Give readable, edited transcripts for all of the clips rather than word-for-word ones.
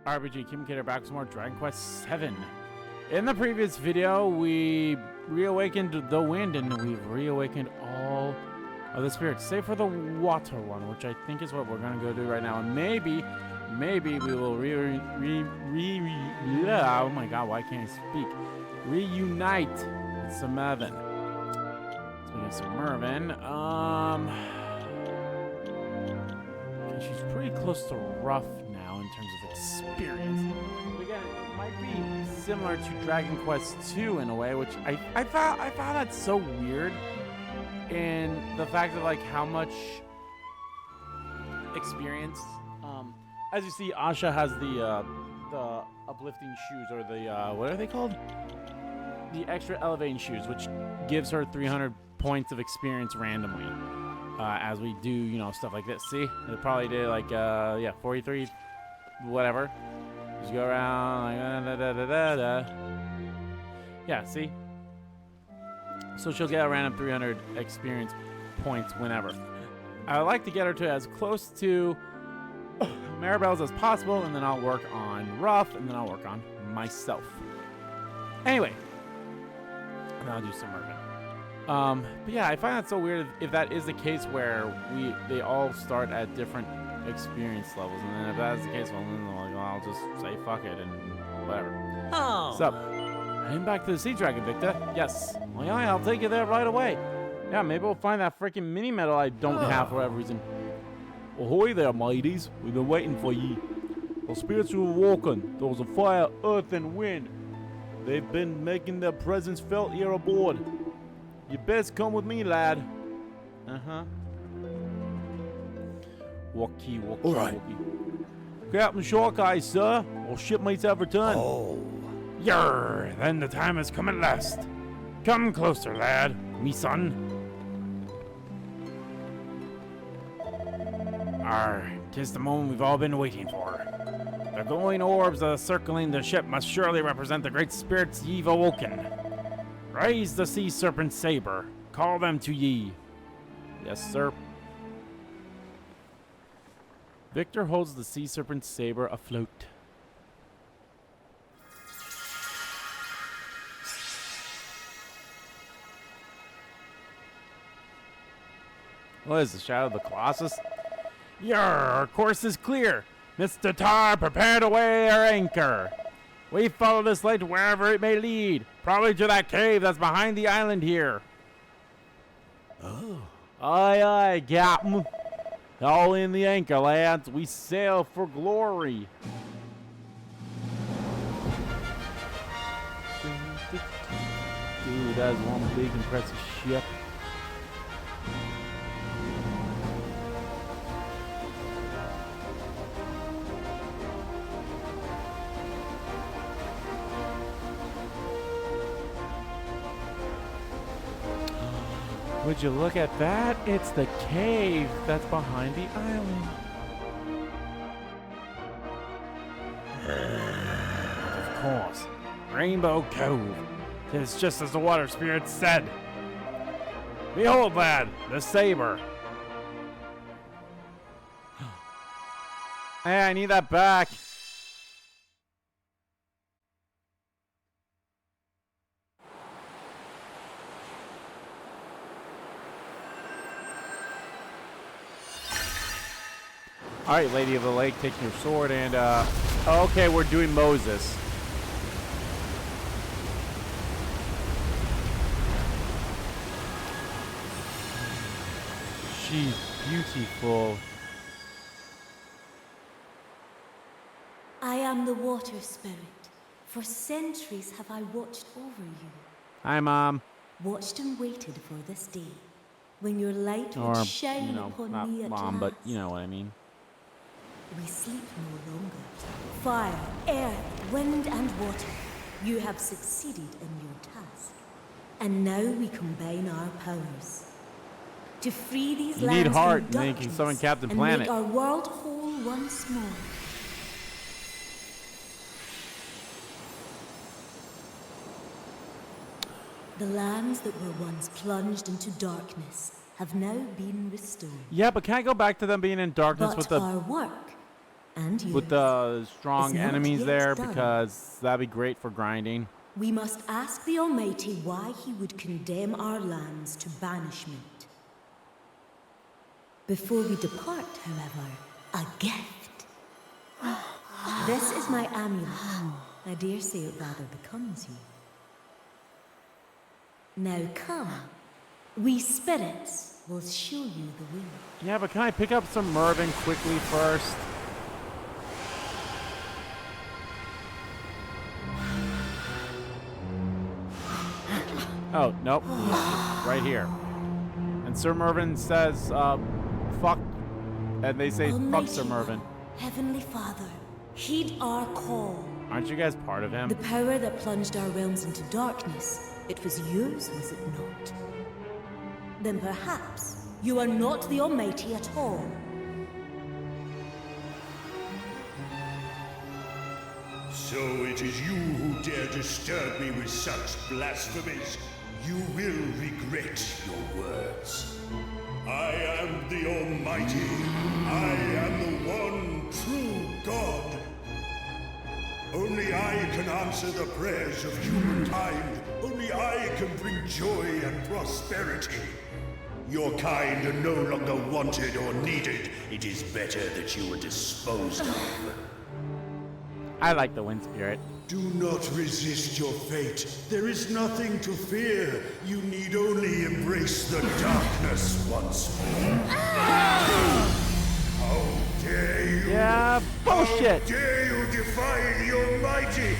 RPG Communicator back with more Dragon Quest VII. In the previous video, we reawakened the wind and we've reawakened all of the spirits, save for the water one, which I think is what we're gonna go do right now. And maybe we will oh my god, why can't I speak? Reunite with some Mervin. Speaking of some Mervin, okay, she's pretty close to rough now in terms of experience. But again, it might be similar to Dragon Quest II in a way, which I found that so weird in the fact of like how much experience. As you see, Asha has the uplifting shoes, or the what are they called? The extra elevating shoes, which gives her 300 points of experience randomly as we do, you know, stuff like this. See, it probably did like 43, whatever. Just go around like yeah. See, so she'll get a random 300 experience points whenever. I would like to get her to as close to Maribel's as possible, and then I'll work on Ruff, and then I'll work on myself. Anyway, and I'll do some Mervin. But yeah, I find that so weird if that is the case where they all start at different experience levels, and then if that's the case, well, then I'll just say fuck it and whatever. Oh. So, heading back to the Sea Dragon, Victor. Yes. Well, yeah, I'll take you there right away. Yeah, maybe we'll find that freaking mini medal I don't have for whatever reason. Ahoy there, mateys. We've been waiting for ye. The spirits were walking. There was a fire, earth, and wind. They've been making their presence felt here aboard. You best come with me, lad. Uh-huh. Walkie. All right. Captain Shorteye, sir. All shipmates have returned. Oh. Yarr, then the time has come at last. Come closer, lad, me son. Arr, 'tis the moment we've all been waiting for. The glowing orbs that are circling the ship must surely represent the great spirits ye've awoken. Raise the sea serpent saber. Call them to ye. Yes, sir. Victor holds the sea serpent saber afloat. What is the Shadow of the Colossus? Yarr, our course is clear. Mr. Tar, prepare to weigh our anchor. We follow this light wherever it may lead. Probably to that cave that's behind the island here. Oh. Aye, Captain. All in the anchor, lads. We sail for glory. Dude, that is one big impressive ship. Would you look at that? It's the cave that's behind the island. Of course. Rainbow Cove. It's just as the water spirit said. Behold, lad, the saber. Hey, I need that back. All right, Lady of the Lake, take your sword and, okay, we're doing Moses. She's beautiful. I am the water spirit. For centuries have I watched over you. Hi, Mom. Watched and waited for this day, when your light would Or, shine you know, upon not me at Mom, last. but you know what I mean. We sleep no longer. Fire, air, wind, and water. You have succeeded in your task. And now we combine our powers. To free these You lands need heart, from and then you can darkness summon Captain and Planet. make our world whole once more. The lands that were once plunged into darkness have now been restored. Yeah, but can I go back to them being in darkness But with the... our work And yours. with the strong It's not enemies yet there done. because that'd be great for grinding. We must ask the Almighty why he would condemn our lands to banishment. Before we depart, however, a gift. This is my amulet. I dare say it rather becomes you. Now come. We spirits will show you the way. Yeah, but can I pick up some Mervyn quickly first? Oh, nope. Right here. And Sir Mervyn says, fuck. And they say, fuck Almighty Sir Mervyn. Heavenly Father, heed our call. Aren't you guys part of him? The power that plunged our realms into darkness, it was yours, was it not? Then perhaps you are not the Almighty at all. So it is you who dare disturb me with such blasphemies. You will regret your words. I am the Almighty. I am the one true God. Only I can answer the prayers of humankind. Only I can bring joy and prosperity. Your kind are no longer wanted or needed. It is better that you were disposed of. I like the Wind Spirit. Do not resist your fate. There is nothing to fear. You need only embrace the darkness once more. How dare you? Yeah, bullshit. How dare you defy the Almighty?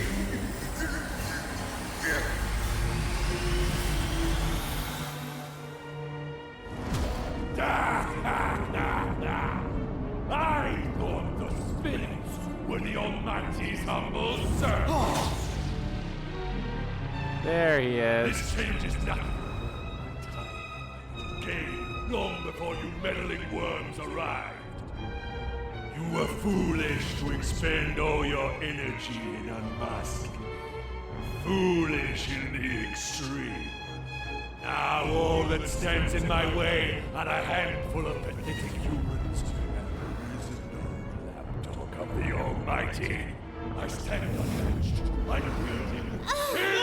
I thought the spirits were the Almighty's humble servants. There he is. This changes nothing. My time came long before you meddling worms arrived. You were foolish to expend all your energy in unmasking. Foolish in the extreme. Now all that stands in my way are a handful of pathetic humans and the risen lapdog of the Almighty. I stand unmatched, unwielding, invincible!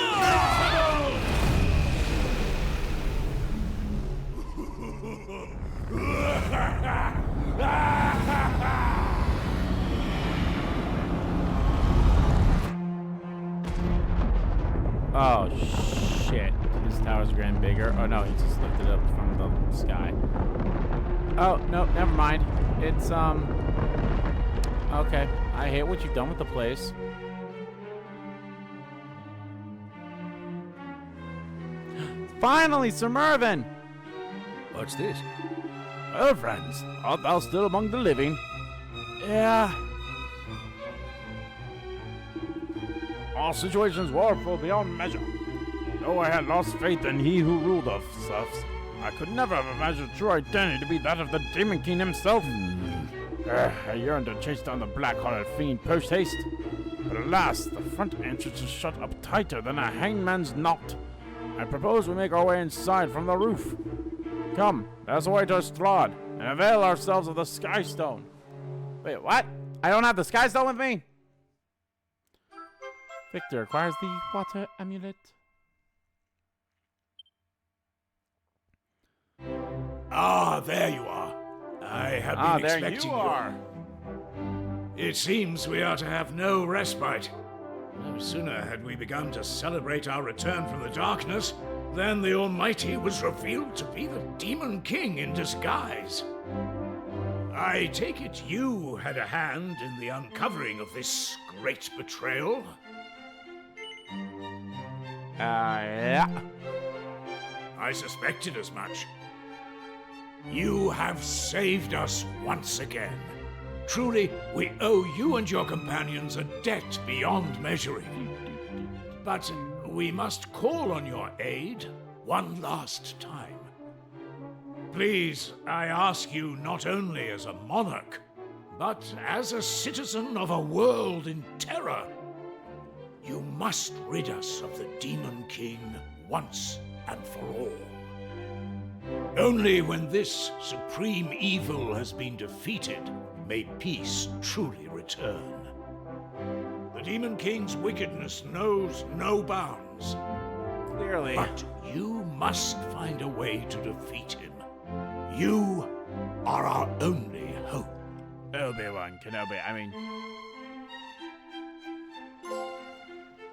Oh, shit. His tower's getting bigger. Oh, no, he just lifted it up from the sky. Oh, no, never mind. It's, okay. I hate what you've done with the place. Finally, Sir Mervyn! What's this? Well, friends, art thou still among the living? Yeah. Our situation is woeful beyond measure. Though I had lost faith in he who ruled us, I could never have imagined true identity to be that of the Demon King himself. I yearned to chase down the black-hearted fiend post-haste, but alas, the front entrance is shut up tighter than a hangman's knot. I propose we make our way inside from the roof. Come, let us away to Estrad, and avail ourselves of the Sky Stone. Wait, what? I don't have the Sky Stone with me? Victor acquires the water amulet. Ah, there you are. I have been there expecting you are. It seems we are to have no respite. No sooner had we begun to celebrate our return from the darkness than the Almighty was revealed to be the Demon King in disguise. I take it you had a hand in the uncovering of this great betrayal? Yeah. I suspected as much. You have saved us once again. Truly, we owe you and your companions a debt beyond measuring. But we must call on your aid one last time. Please, I ask you not only as a monarch, but as a citizen of a world in terror. You must rid us of the Demon King once and for all. Only when this supreme evil has been defeated may peace truly return. return. The Demon King's wickedness knows no bounds. Clearly. But you must find a way to defeat him. You are our only hope. Obi-Wan Kenobi, I mean...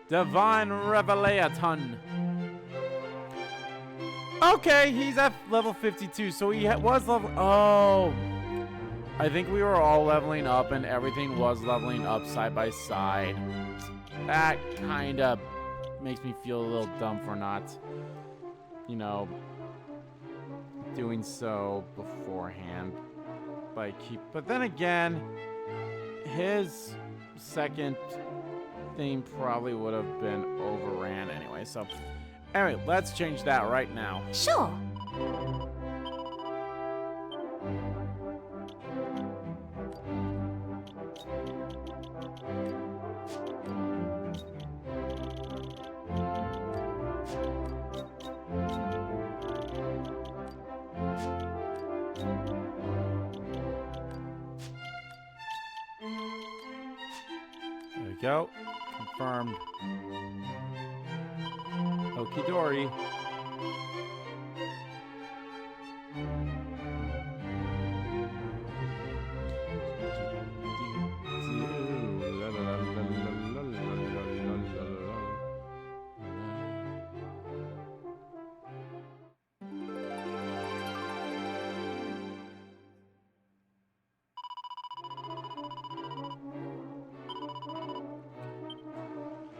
Divine Revelation. Okay, he's at level 52, so he was level... Oh. I think we were all leveling up and everything was leveling up side by side. That kind of makes me feel a little dumb for not, you know, doing so beforehand. But then again, his second thing probably would have been overran anyway. So, anyway, let's change that right now. Sure. There we go. Confirmed. Okie dory.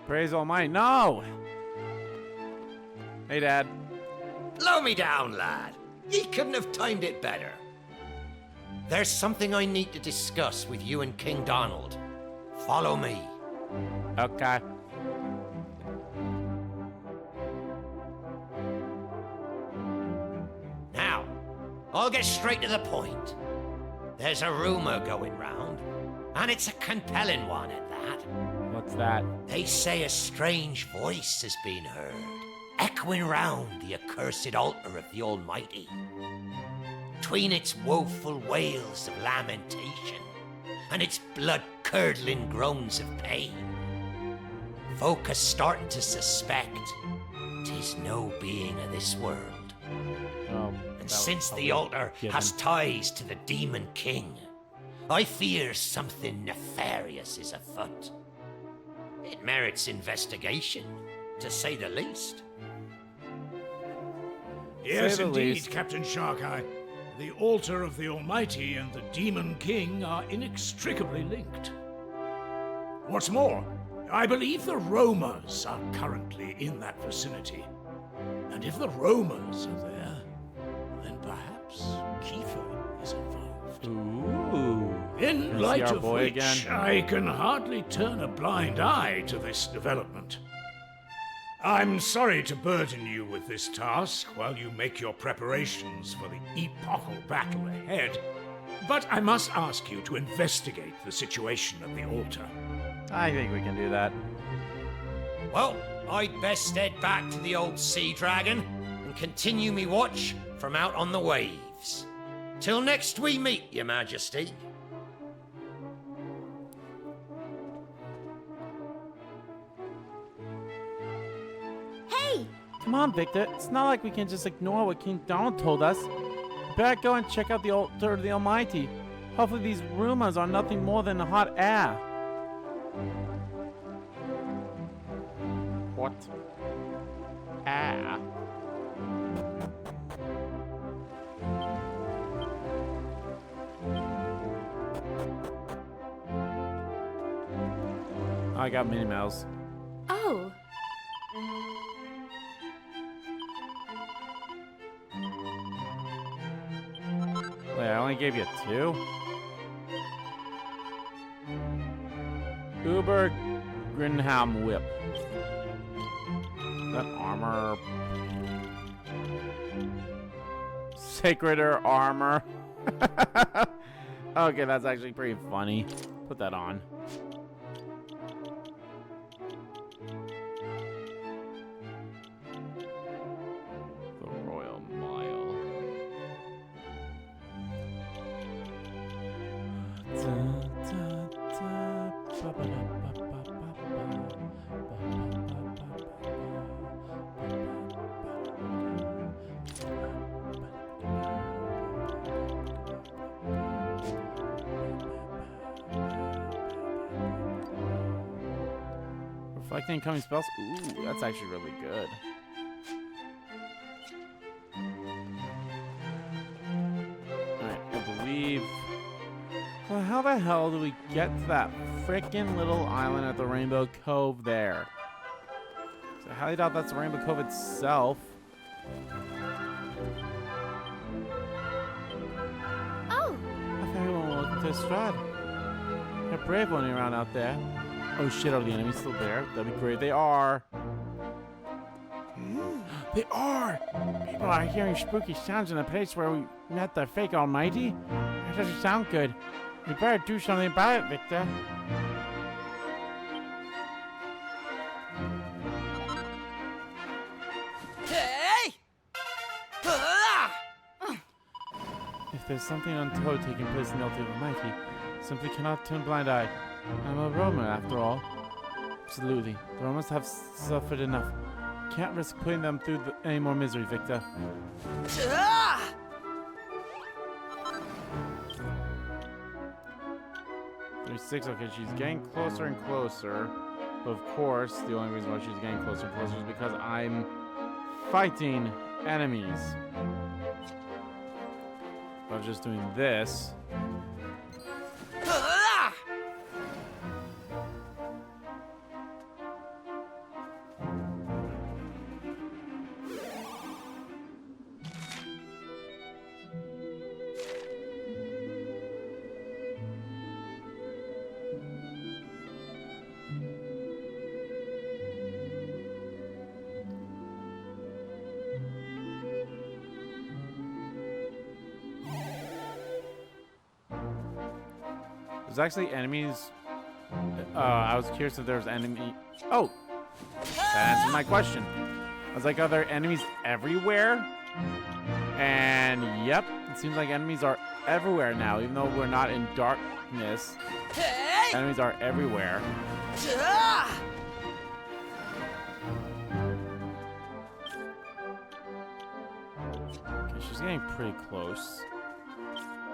Praise Almighty. No! Hey, Dad. Blow me down, lad. Ye couldn't have timed it better. There's something I need to discuss with you and King Donald. Follow me. Okay. Now, I'll get straight to the point. There's a rumor going round, and it's a compelling one at that. What's that? They say a strange voice has been heard, echoing round the accursed altar of the Almighty. Between its woeful wails of lamentation and its blood-curdling groans of pain, folk are starting to suspect 'tis no being of this world. And since the altar has ties to the Demon King, I fear something nefarious is afoot. It merits investigation, to say the least. Yes, Say the indeed, least. Captain Sharkeye. The altar of the Almighty and the Demon King are inextricably linked. What's more, I believe the Romas are currently in that vicinity. And if the Romas are there, then perhaps Kiefer is involved. Ooh. In Gonna see light our of boy which, again? I can hardly turn a blind eye to this development. I'm sorry to burden you with this task while you make your preparations for the epochal battle ahead, but I must ask you to investigate the situation at the altar. I think we can do that. Well, I'd best head back to the old sea dragon and continue me watch from out on the waves. Till next we meet, Your Majesty. Hey! Come on, Victor. It's not like we can just ignore what King Donald told us. We better go and check out the altar of the Almighty. Hopefully these rumors are nothing more than hot air. What? Air? I got Minnie Mouse. Oh, Wait, I only gave you 2? Uber Grinham Whip. That armor. Sacreder armor. Okay, that's actually pretty funny. Put that on. The Royal Mile. Da, da, da. Deflecting incoming spells. Ooh, that's actually really good. Alright, I believe... Well, how the hell do we get to that frickin' little island at the Rainbow Cove there? So I highly doubt that's the Rainbow Cove itself. Oh, I thought everyone was looking to Estrad. They're a brave one around out there. Oh shit, are the enemies still there? That'd be great. They are. They are! People are hearing spooky sounds in the place where we met the fake Almighty. That doesn't sound good. We better do something about it, Victor. Hey! If there's something untoward taking place in the Altar of the Almighty, simply cannot turn a blind eye. I'm a Roman, after all. Absolutely. The Romans have suffered enough. Can't risk putting them through any more misery, Victor. 36, okay, she's getting closer and closer. But of course, the only reason why she's getting closer and closer is because I'm fighting enemies. If I was just doing this. There's actually enemies. I was curious if there was enemy. Oh, that answers my question. I was like, are there enemies everywhere? And yep, it seems like enemies are everywhere now, even though we're not in darkness. Enemies are everywhere. Okay, she's getting pretty close.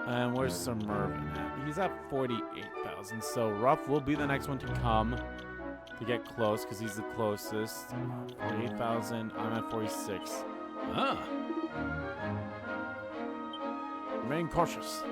And where's Sir Mervyn at? He's at 48,000. So Ruff will be the next one to come to get close because he's the closest. 48,000. I'm at 46. Ah, Remain cautious.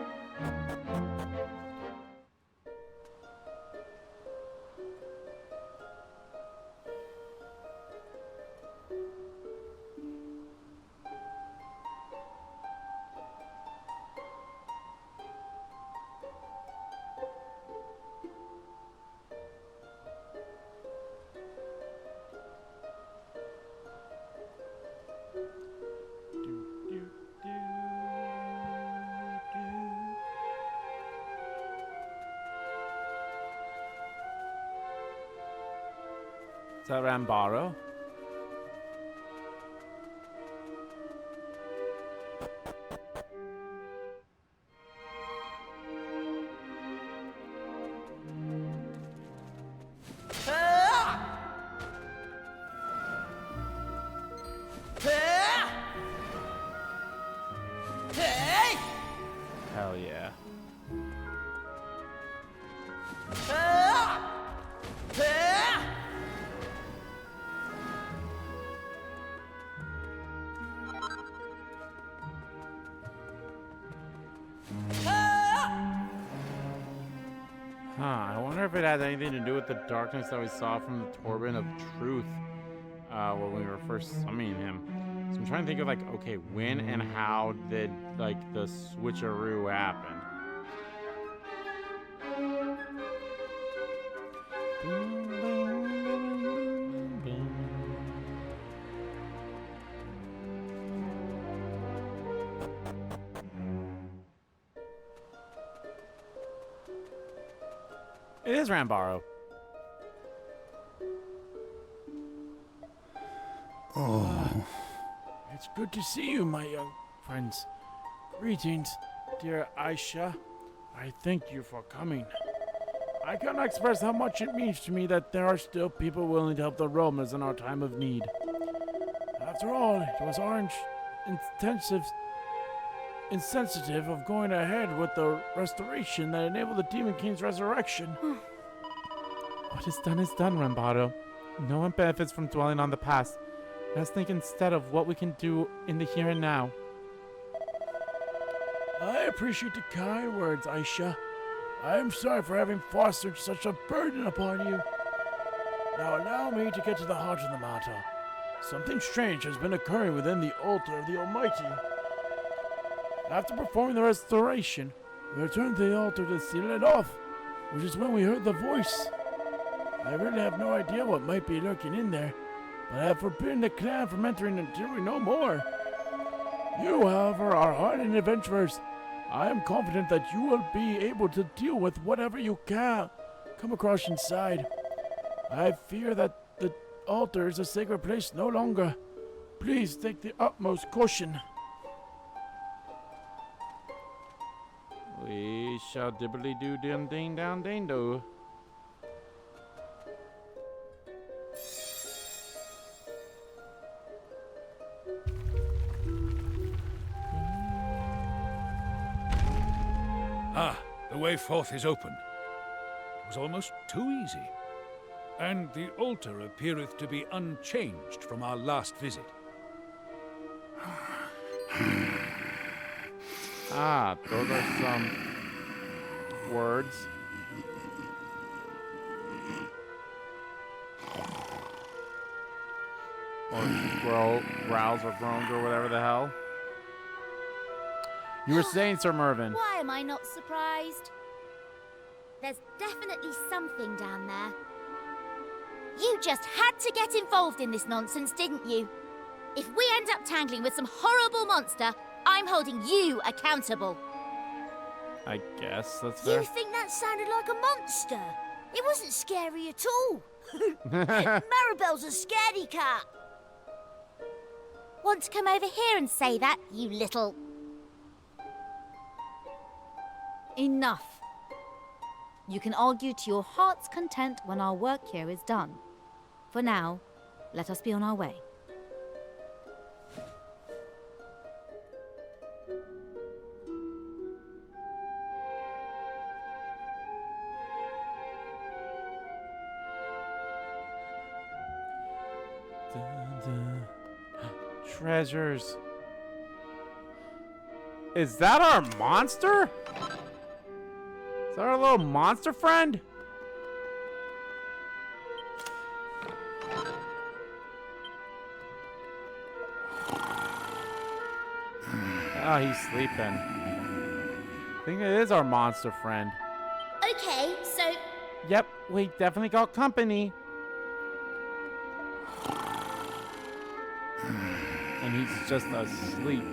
Is that Rambaro? Hell yeah. I wonder if it has anything to do with the darkness that we saw from the Torben of Truth when we were first summoning him. So I'm trying to think of like, okay, when and how did like the switcheroo happen? Boom, boom, boom, boom. It is Rambaro. Oh, It's good to see you, my young friends. Greetings, dear Aisha. I thank you for coming. I cannot express how much it means to me that there are still people willing to help the Romans in our time of need. After all, it was our insensitive of going ahead with the restoration that enabled the Demon King's resurrection. What is done, Rambaro. No one benefits from dwelling on the past. Let's think instead of what we can do in the here and now. I appreciate the kind words, Aisha. I am sorry for having fostered such a burden upon you. Now allow me to get to the heart of the matter. Something strange has been occurring within the altar of the Almighty. After performing the restoration, we returned to the altar to seal it off, which is when we heard the voice. I really have no idea what might be lurking in there, but I have forbidden the clan from entering until we know more. You, however, are hardened adventurers. I am confident that you will be able to deal with whatever you can come across inside. I fear that the altar is a sacred place no longer. Please take the utmost caution. We shall dibbly do dim ding down ding do. Ah, the way forth is open. It was almost too easy. And the altar appeareth to be unchanged from our last visit. Ah, those are some words. Or growls or groans or whatever the hell. You were saying, Sir Mervyn. Why am I not surprised? There's definitely something down there. You just had to get involved in this nonsense, didn't you? If we end up tangling with some horrible monster, I'm holding you accountable. I guess that's fair. You think that sounded like a monster? It wasn't scary at all. Maribel's a scaredy cat. Want to come over here and say that, you little... Enough. You can argue to your heart's content when our work here is done. For now, let us be on our way. Treasures. Is that our monster? Is that our little monster friend? Oh, he's sleeping. I think it is our monster friend. Okay, so... Yep, we definitely got company. And he's just asleep.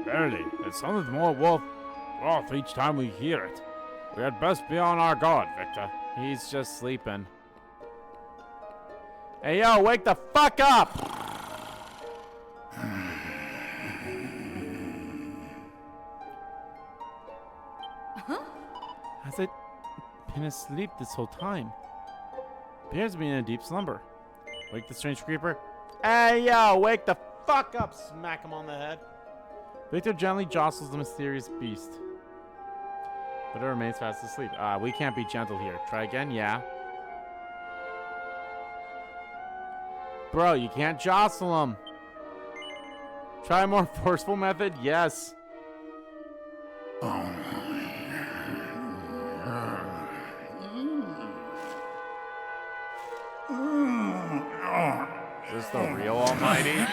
Barely. It sounded more wrath each time we hear it. We had best be on our guard, Victor. He's just sleeping. Hey, yo, wake the fuck up! Has it been asleep this whole time? Appears to be in a deep slumber. Wake the strange creeper. Hey, yo, wake the fuck up! Smack him on the head. Victor gently jostles the mysterious beast, but it remains fast asleep. We can't be gentle here. Try again? Yeah. Bro, you can't jostle him. Try a more forceful method? Yes. Is this the real Almighty?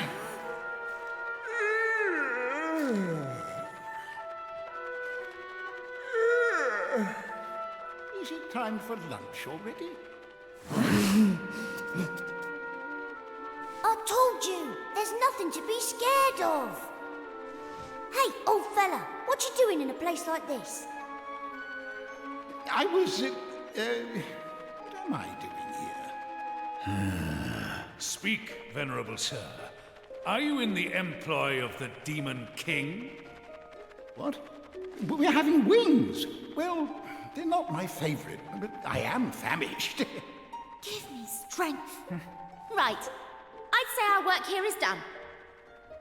Is it time for lunch already? I told you, there's nothing to be scared of. Hey, old fella, what you doing in a place like this? I was, what am I doing here? Speak, venerable sir. Are you in the employ of the Demon King? What? We're having wings. Well, they're not my favorite, but I am famished. Give me strength. Right, I'd say our work here is done.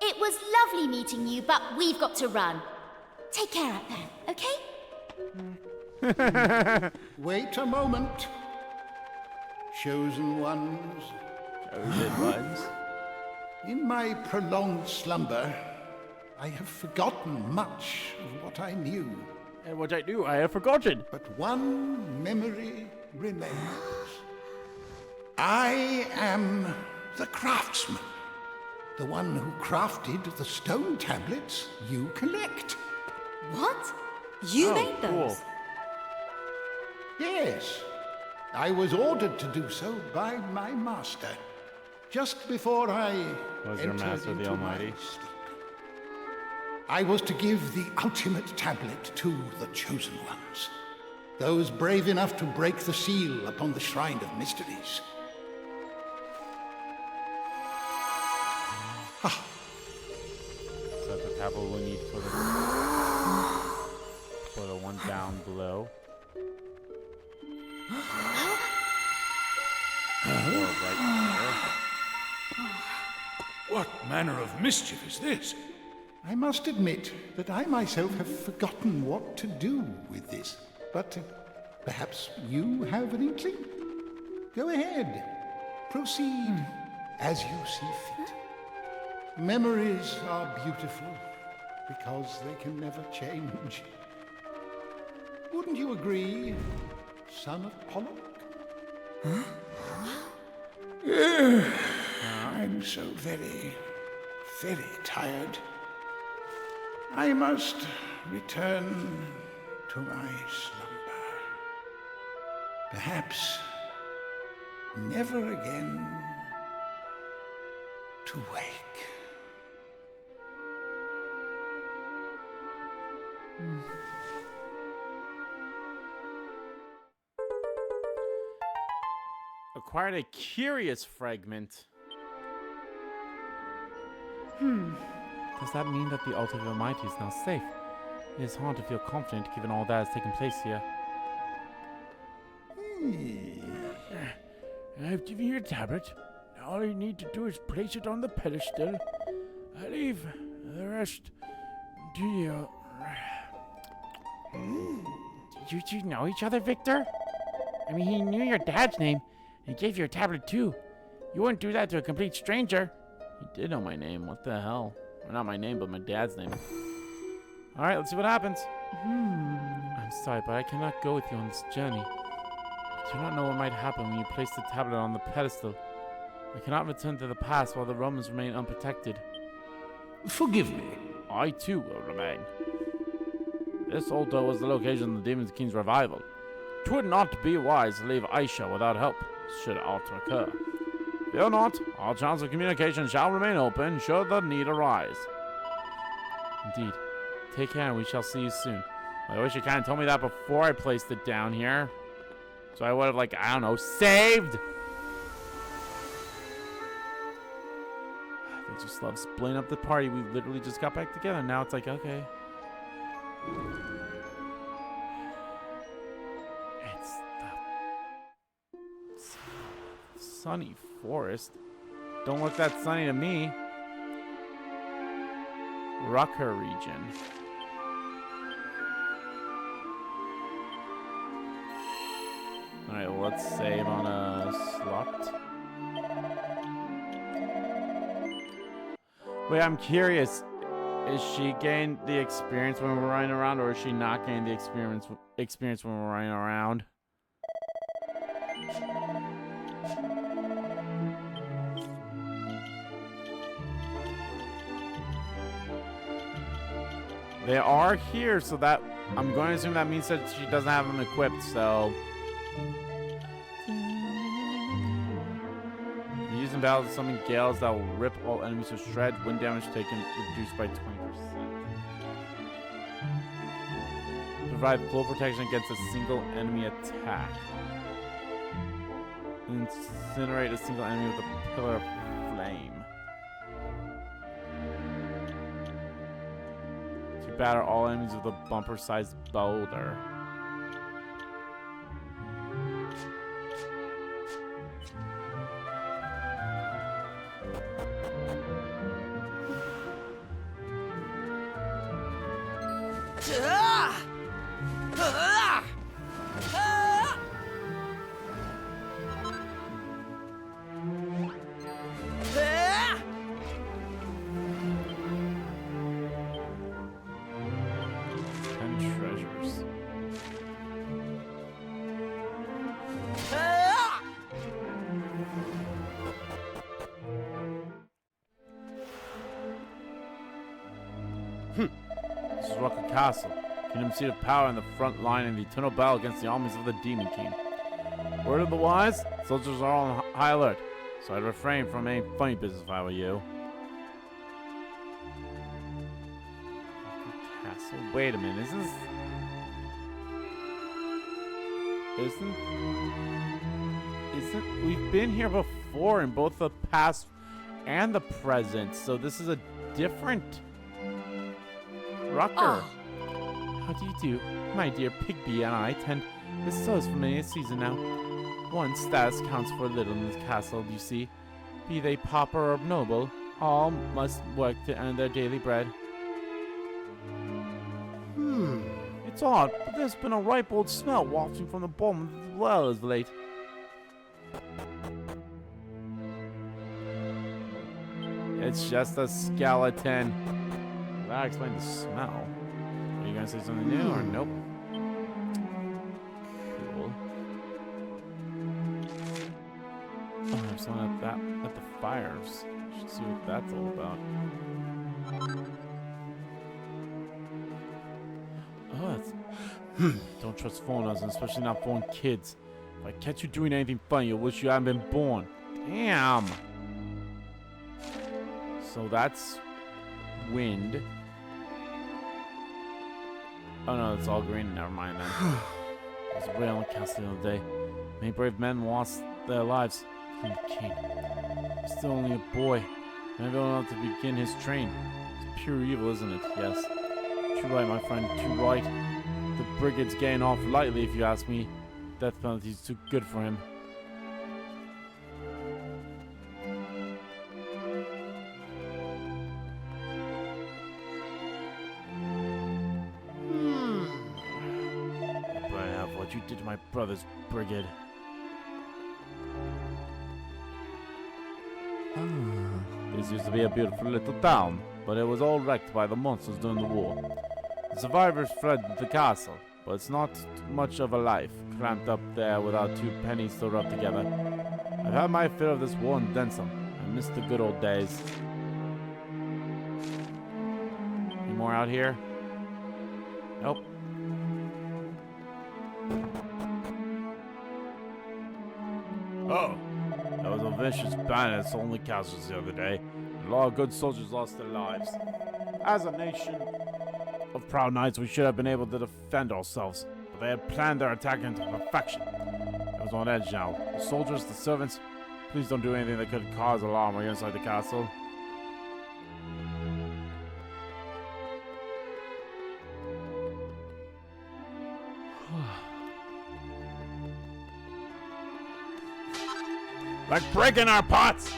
It was lovely meeting you, but we've got to run. Take care out there, okay? Wait a moment. chosen ones. Chosen ones. In my prolonged slumber, I have forgotten much of what I knew. And what I knew, I have forgotten. But one memory remains. I am the craftsman. The one who crafted the stone tablets you collect. What? You Oh, made cool. those? Yes, I was ordered to do so by my master, just before I Was your entered master the into Almighty? my sleep. I was to give the ultimate tablet to the chosen ones, those brave enough to break the seal upon the Shrine of Mysteries. So the tablet we need for the one down below. Or right What manner of mischief is this? I must admit that I myself have forgotten what to do with this, but perhaps you have an inkling? Go ahead. Proceed as you see fit. Memories are beautiful because they can never change. Wouldn't you agree, son of Pollock? I'm so very, very tired. I must return to my slumber. Perhaps never again to wake. Acquired a curious fragment. Does that mean that the altar of the Almighty is now safe? It is hard to feel confident given all that has taken place here. I've given you a tablet. Now all you need to do is place it on the pedestal. I leave the rest to you. Did you two know each other, Victor? I mean, he knew your dad's name and gave you a tablet too. You wouldn't do that to a complete stranger. He did know my name. What the hell? Or not my name, but my dad's name. Alright, let's see what happens. I'm sorry, but I cannot go with you on this journey. I do not know what might happen when you place the tablet on the pedestal. I cannot return to the past while the Romans remain unprotected. Forgive me. I too will remain. This altar was the location of the Demon King's revival. It would not be wise to leave Aisha without help, should aught occur. Fear not, our channels of communication shall remain open should the need arise. Indeed. Take care and we shall see you soon. I wish you kind of told me that before I placed it down here. So I would have, like, I don't know, saved! They just love splitting up the party. We literally just got back together. Now it's like, okay. It's the sunny forest. Don't look that sunny to me. Rucker region. Alright, well, let's save on a slot. Wait, I'm curious. Is she gained the experience when we're running around, or is she not gaining the experience when we're running around? They are here, so that I'm going to assume that means that she doesn't have them equipped, so. Use in battle to summon gales that will rip all enemies to shreds. Wind damage taken reduced by 20%. Provide full protection against a single enemy attack. Incinerate a single enemy with a pillar of flame. To batter all enemies with a bumper-sized boulder. This is Rucker Castle, kingdom seat of power and the front line in the eternal battle against the armies of the Demon King. Word of the wise, soldiers are on high alert, so I'd refrain from any funny business if I were you. Rucker Castle? Wait a minute, we've been here before in both the past and the present, so this is a different Rucker. How do you do? My dear Pigby and I attend the Souls for many a season now. One's status counts for little in this castle, you see. Be they pauper or noble, all must work to earn their daily bread. It's odd, but there's been a ripe old smell wafting from the bottom of the well as of late. It's just a skeleton. That explains the smell. Are you gonna say something new or nope? Cool. Oh, there's someone at the fires. Should see what that's all about. Oh, that's don't trust foreigners, and especially not foreign kids. If I catch you doing anything funny, you'll wish you hadn't been born. Damn. So that's wind. Oh no, it's all green. Never mind then. I was away on the castle the other day. Many brave men lost their lives. From the king. I'm still only a boy. And I don't know how to begin his train. It's pure evil, isn't it? Yes. Too right, my friend. Too right. The brigade's getting off lightly, if you ask me. Death penalty's too good for him. But have what you did to my brother's brigade. This used to be a beautiful little town, but it was all wrecked by the monsters during the war. The survivors fled the castle, but it's not much of a life, cramped up there without two pennies to rub together. I've had my fill of this war and then some. I miss the good old days. Any more out here? Nope. Oh, that was a vicious bandit that stole the castles the other day. A lot of good soldiers lost their lives. As a nation of proud knights, we should have been able to defend ourselves, but they had planned their attack into perfection. I was on edge now. The soldiers, the servants, please don't do anything that could cause alarm when you're inside the castle. Like breaking our pots!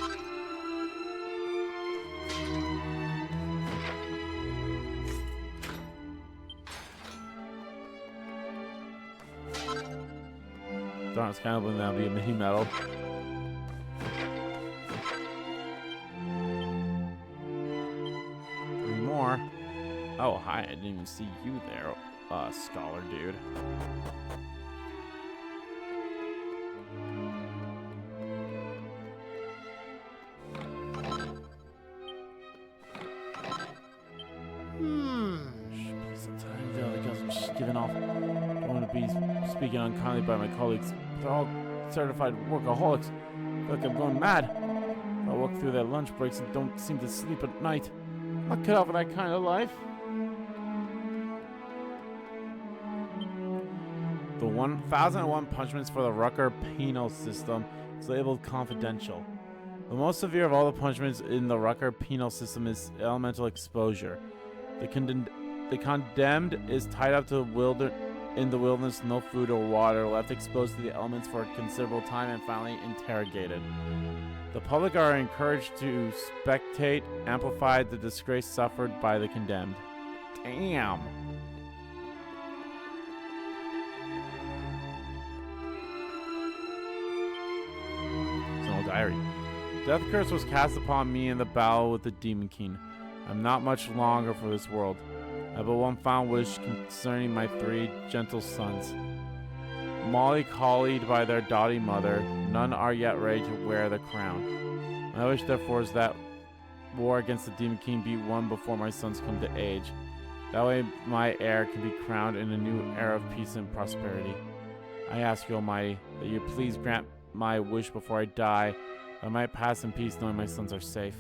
Darn, it's kind of when that'd be a mini medal. Three more. Oh, hi, I didn't even see you there, scholar dude. Giving off. I don't want to be speaking unkindly by my colleagues. They're all certified workaholics. I feel like I'm going mad. I walk through their lunch breaks and don't seem to sleep at night. I'm not cut out for that kind of life. The 1001 punishments for the Rucker penal system is labeled confidential. The most severe of all the punishments in the Rucker penal system is elemental exposure. The condemned is tied up to in the wilderness, no food or water, left exposed to the elements for a considerable time, and finally interrogated. The public are encouraged to spectate, amplify the disgrace suffered by the condemned. Damn. It's diary. Death curse was cast upon me in the battle with the Demon King. I'm not much longer for this world. I have but one final wish concerning my three gentle sons. Mollycoddled by their doughty mother, none are yet ready to wear the crown. My wish, therefore, is that war against the Demon King be won before my sons come to age. That way my heir can be crowned in a new era of peace and prosperity. I ask you, Almighty, that you please grant my wish before I die, that I might pass in peace knowing my sons are safe.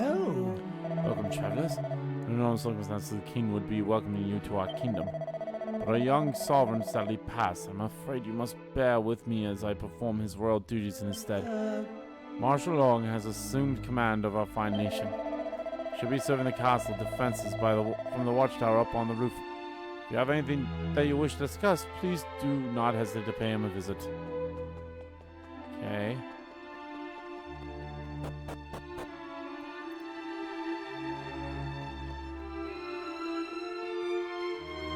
Oh, Welcome, travelers. In normal circumstances, the king would be welcoming you to our kingdom. But our young sovereign sadly passed. I'm afraid you must bear with me as I perform his royal duties in his stead. Marshal Long has assumed command of our fine nation. Should be serving the castle defenses from the watchtower up on the roof. If you have anything that you wish to discuss, please do not hesitate to pay him a visit. Okay.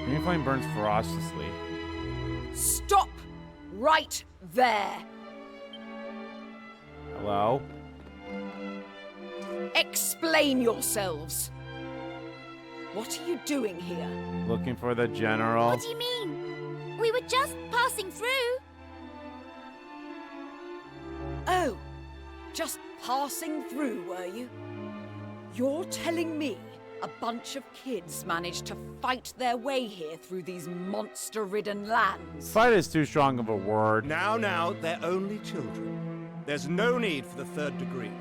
Green flame burns ferociously. Stop right there. Hello? Explain yourselves. What are you doing here? Looking for the general. What do you mean? We were just passing through. Oh, just passing through, were you? You're telling me a bunch of kids managed to fight their way here through these monster-ridden lands? Fight is too strong of a word. Now, they're only children. There's no need for the third degree.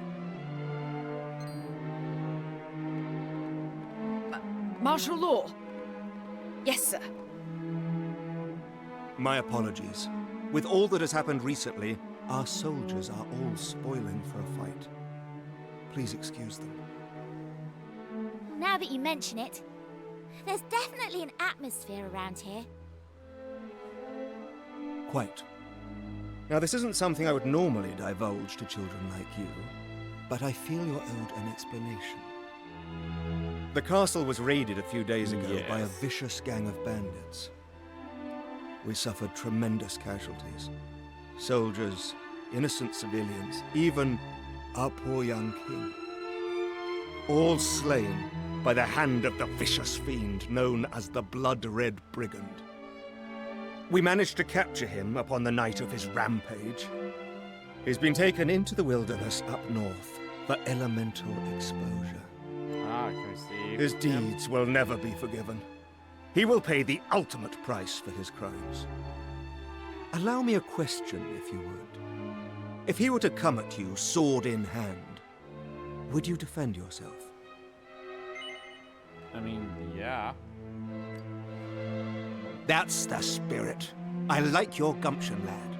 Martial law? Yes, sir. My apologies. With all that has happened recently, our soldiers are all spoiling for a fight. Please excuse them. Now that you mention it, there's definitely an atmosphere around here. Quite. Now, this isn't something I would normally divulge to children like you, but I feel you're owed an explanation. The castle was raided a few days ago by a vicious gang of bandits. We suffered tremendous casualties. Soldiers, innocent civilians, even our poor young king. All slain by the hand of the vicious fiend known as the Blood-Red Brigand. We managed to capture him upon the night of his rampage. He's been taken into the wilderness up north for elemental exposure. Can we see His deeds will never be forgiven. He will pay the ultimate price for his crimes. Allow me a question, if you would. If he were to come at you, sword in hand, would you defend yourself? I mean, yeah. That's the spirit. I like your gumption, lad.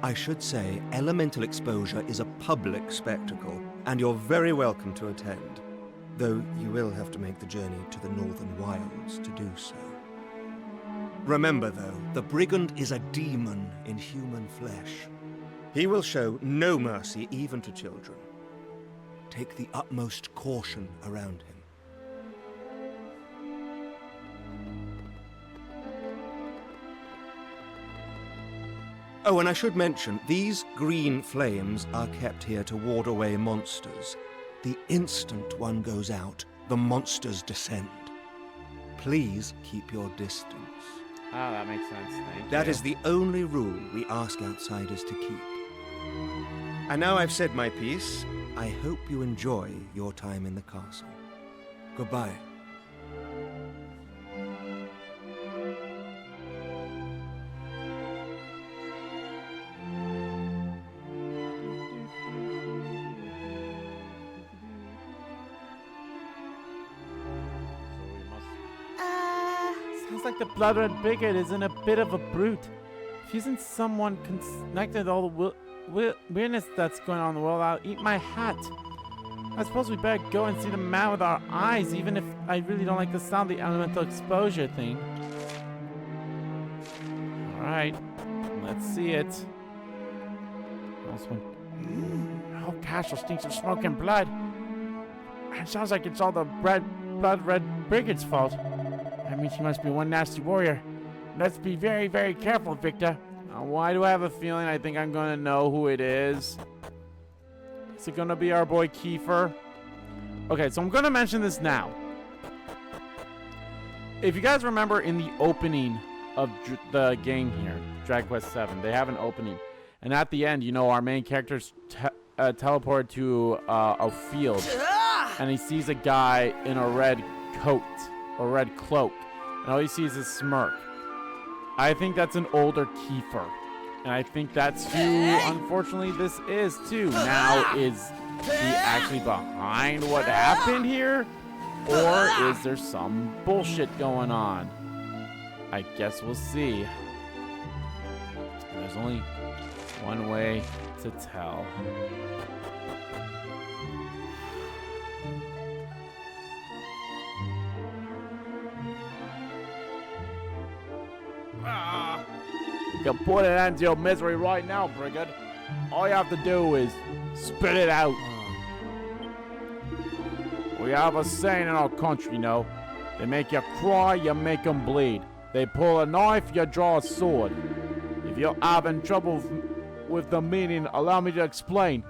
I should say, elemental exposure is a public spectacle, and you're very welcome to attend. Though you will have to make the journey to the northern wilds to do so. Remember, though, the brigand is a demon in human flesh. He will show no mercy even to children. Take the utmost caution around him. Oh, and I should mention, these green flames are kept here to ward away monsters. The instant one goes out, the monsters descend. Please keep your distance. Ah, that makes sense. Thank you. That is the only rule we ask outsiders to keep. And now I've said my piece, I hope you enjoy your time in the castle. Goodbye. Sounds like the Blood-Red Brigand is in a bit of a brute. If he isn't someone connected to all the weirdness that's going on in the world, I'll eat my hat. I suppose we better go and see the man with our eyes, even if I really don't like the sound of the elemental exposure thing. Alright, let's see it. The whole castle stinks of smoke and blood. It sounds like it's all the Blood-Red Brigand's fault. That means he must be one nasty warrior. Let's be very, very careful, Victor. Why do I have a feeling I think I'm going to know who it is? Is it going to be our boy Kiefer? Okay, so I'm gonna mention this now. If you guys remember in the opening of the game here, Dragon Quest VII, they have an opening. And at the end, you know, our main character's teleported to a field. And he sees a guy in a red coat, or red cloak. And all he sees is smirk. I think that's an older Kiefer. And I think that's who, unfortunately, this is, too. Now, is he actually behind what happened here? Or is there some bullshit going on? I guess we'll see. There's only one way to tell. You can put an end to your misery right now, Brigid. All you have to do is spit it out. We have a saying in our country, you know. They make you cry, you make them bleed. They pull a knife, you draw a sword. If you're having trouble with the meaning, allow me to explain.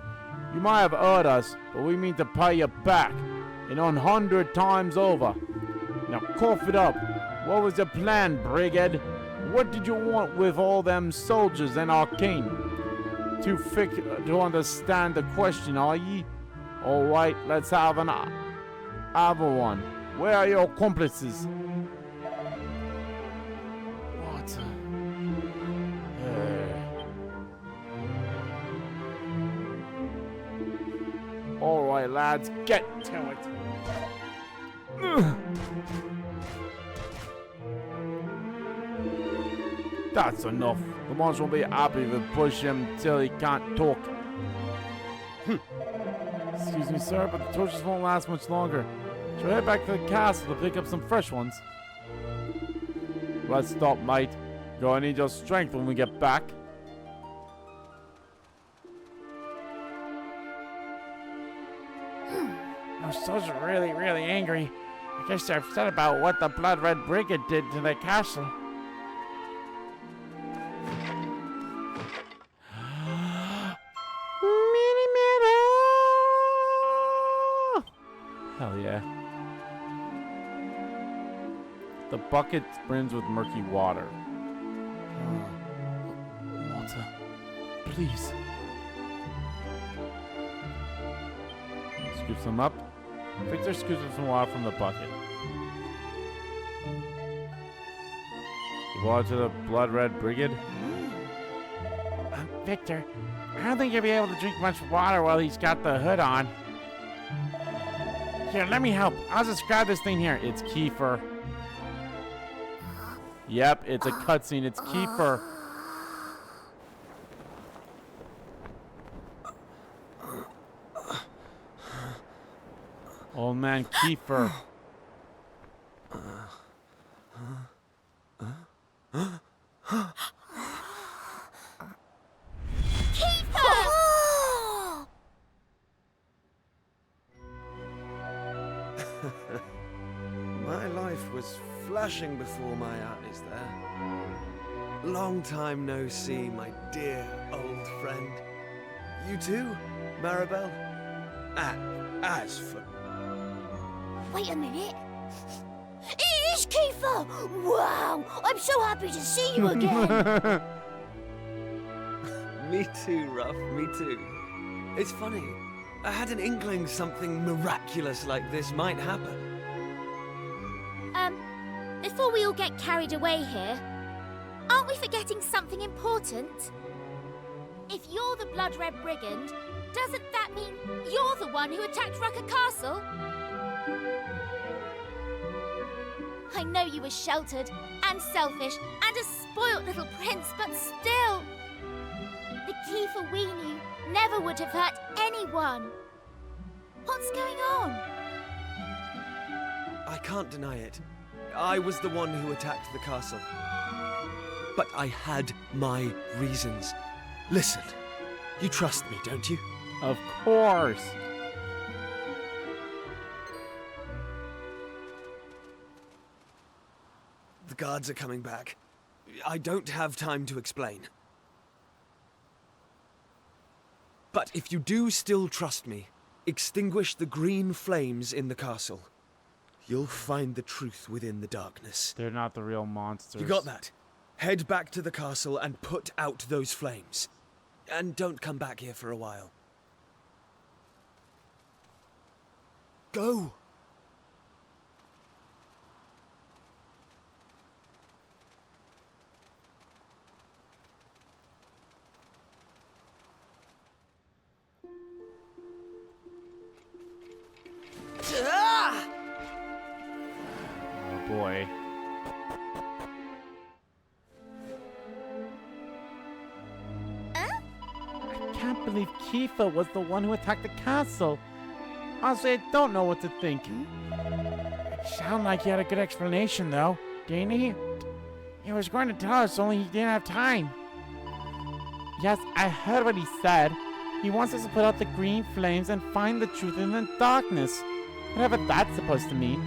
You might have hurt us, but we mean to pay you back. And 100 times over. Now cough it up. What was your plan, Brigid? What did you want with all them soldiers and our king? To understand the question, are ye? Alright, let's have an other one. Where are your accomplices? What? Alright, lads, get to it. That's enough. The monster will be happy if we push him till he can't talk. Excuse me, sir, but the torches won't last much longer. Should we head back to the castle to pick up some fresh ones? Let's stop, mate. You're gonna need your strength when we get back. Our soldiers are really, really angry. I guess they're upset about what the Blood Red Brigade did to the castle. Hell yeah. The bucket brims with murky water. Water. Please. Scoop some up. Victor scoops up some water from the bucket. Give water to the Blood Red Brigade. Victor, I don't think you'll be able to drink much water while he's got the hood on. Here, let me help. I'll just grab this thing here. It's Kiefer. Yep, it's a cutscene. It's Kiefer. Old man Kiefer. My life was flashing before my eyes there. Long time no see, my dear old friend. You too, Maribel? As for... Wait a minute. It is Kiefer! Wow! I'm so happy to see you again! Me too, Ruff, me too. It's funny. I had an inkling something miraculous like this might happen. Before we all get carried away here, aren't we forgetting something important? If you're the Blood Red Brigand, doesn't that mean you're the one who attacked Rucker Castle? I know you were sheltered and selfish and a spoilt little prince, but still, the Kiefer we knew never would have hurt anyone. What's going on? I can't deny it. I was the one who attacked the castle. But I had my reasons. Listen, you trust me, don't you? Of course. The guards are coming back. I don't have time to explain. But if you do still trust me, Extinguish the green flames in the castle. You'll find the truth within the darkness. They're not the real monsters. You got that? Head back to the castle and put out those flames. And don't come back here for a while. Go! Oh boy. I can't believe Kiefer was the one who attacked the castle. Honestly, I don't know what to think. It sounded like he had a good explanation, though, didn't he? He was going to tell us, only he didn't have time. Yes, I heard what he said. He wants us to put out the green flames and find the truth in the darkness. Whatever that's supposed to mean.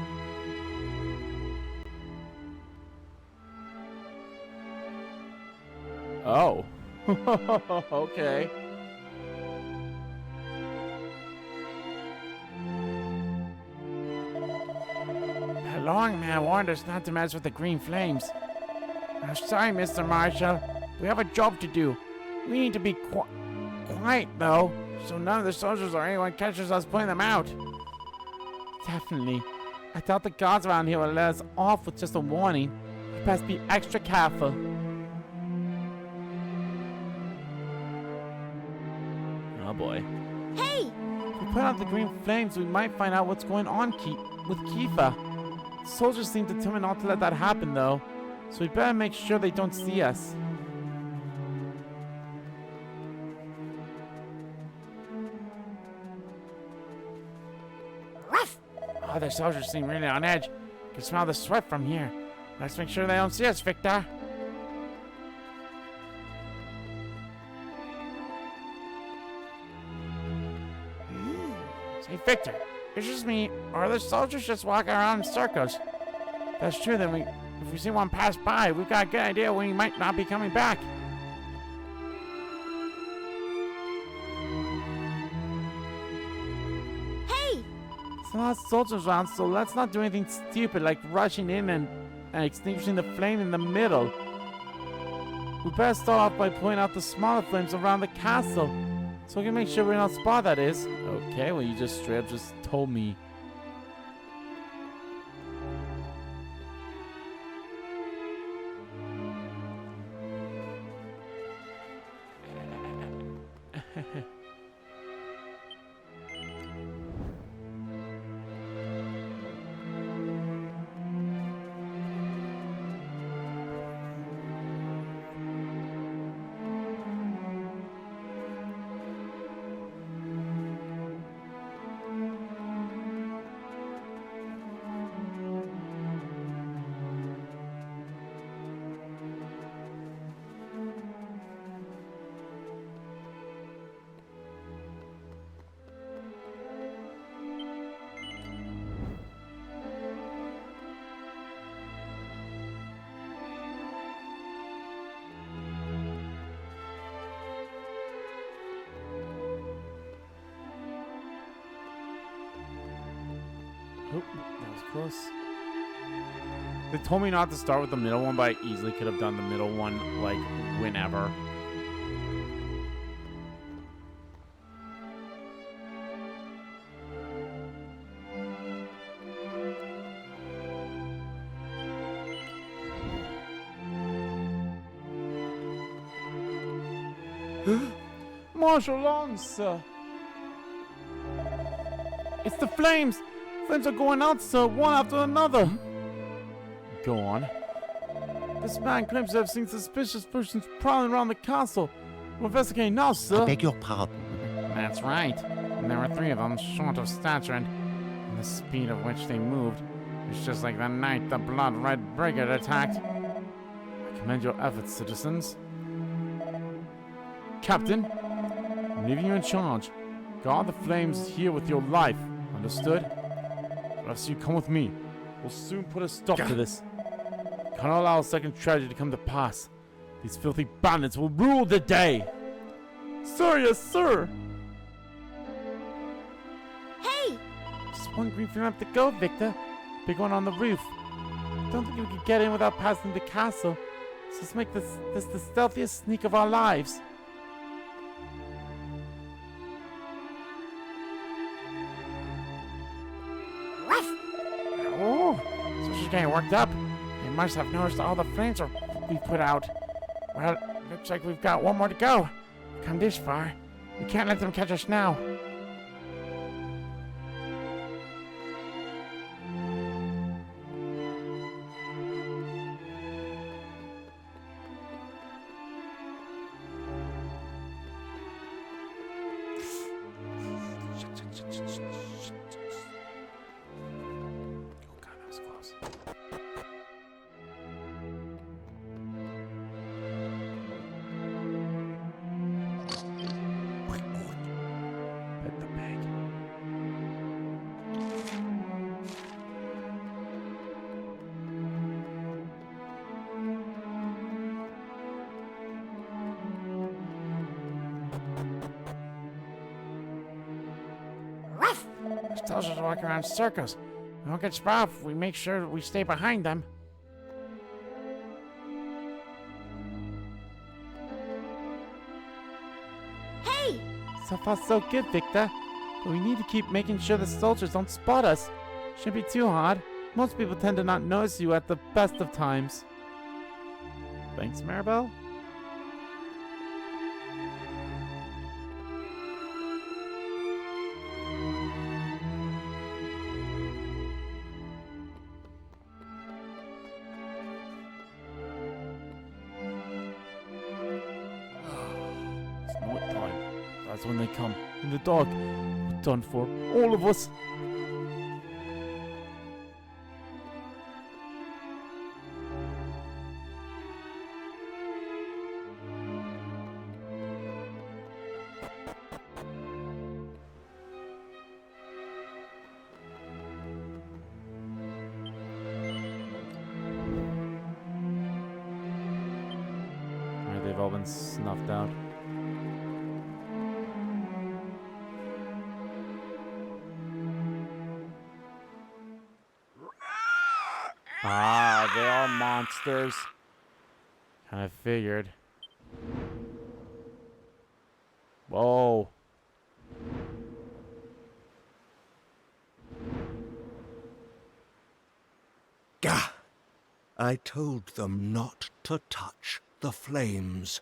Oh. Okay. The long man warned us not to mess with the green flames. I'm sorry, Mr. Marshall. We have a job to do. We need to be quiet, though, so none of the soldiers or anyone catches us putting them out. Definitely. I thought the guards around here would let us off with just a warning. We best be extra careful. Oh boy. Hey! If we put out the green flames, we might find out what's going on with Kiefer. The soldiers seem determined not to let that happen, though, so we better make sure they don't see us. Oh, the soldiers seem really on edge. Can smell the sweat from here. Let's make sure they don't see us, Victor. Say, Victor, it's just me, or are the soldiers just walking around in circles? If that's true, then if we see one pass by, we've got a good idea when he might not be coming back. There's a lot of soldiers around, so let's not do anything stupid like rushing in and extinguishing the flame in the middle. We better start off by putting out the smaller flames around the castle, so we can make sure we're not spot, that is. Okay, well you just straight up just told me. Oh, that was close. They told me not to start with the middle one, but I easily could have done the middle one, like, whenever. Marshal Lance! It's the flames! Flames are going out, sir, one after another. Go on. This man claims to have seen suspicious persons prowling around the castle. We're investigating now, sir. I beg your pardon. That's right. And there were 3 of them, short of stature, and the speed of which they moved. It's just like the night the Blood Red Brigade attacked. I commend your efforts, citizens. Captain, I'm leaving you in charge. Guard the flames here with your life. Understood? The rest of you come with me. We'll soon put a stop to this. Cannot allow a second tragedy to come to pass. These filthy bandits will rule the day. Sir, yes, sir. Just one green flame left to go, Victor. Big one on the roof. Don't think we could get in without passing the castle. So let's make this the stealthiest sneak of our lives. Oh, so she's getting worked up. They must have noticed all the flames we put out. Well, looks like we've got one more to go. We've come this far. We can't let them catch us now. Oh god, that was close. Pet the pig. This tells us to walk around circles. We won't get spotted if we make sure we stay behind them. Hey! So far so good, Victor. But we need to keep making sure the soldiers don't spot us. Shouldn't be too hard. Most people tend to not notice you at the best of times. Thanks, Maribel. It's night time. That's when they come. In the dark. We're done for. All of us. Alright, they've all been snuffed out. Ah, they are monsters. Kinda figured. Whoa. Gah! I told them not to touch the flames.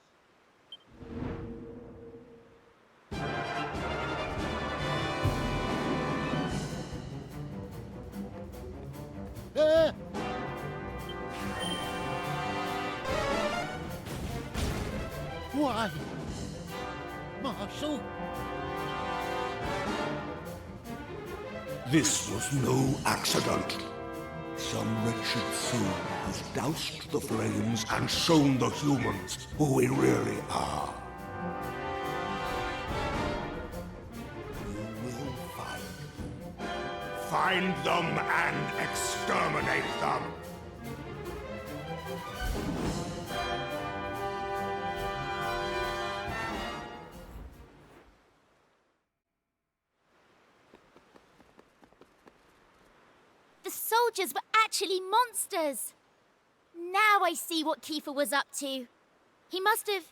Why? Marshal? This was no accident. Some wretched soul has doused the flames and shown the humans who we really are. You will find them and exterminate them. The soldiers were actually monsters! Now I see what Kiefer was up to. He must have...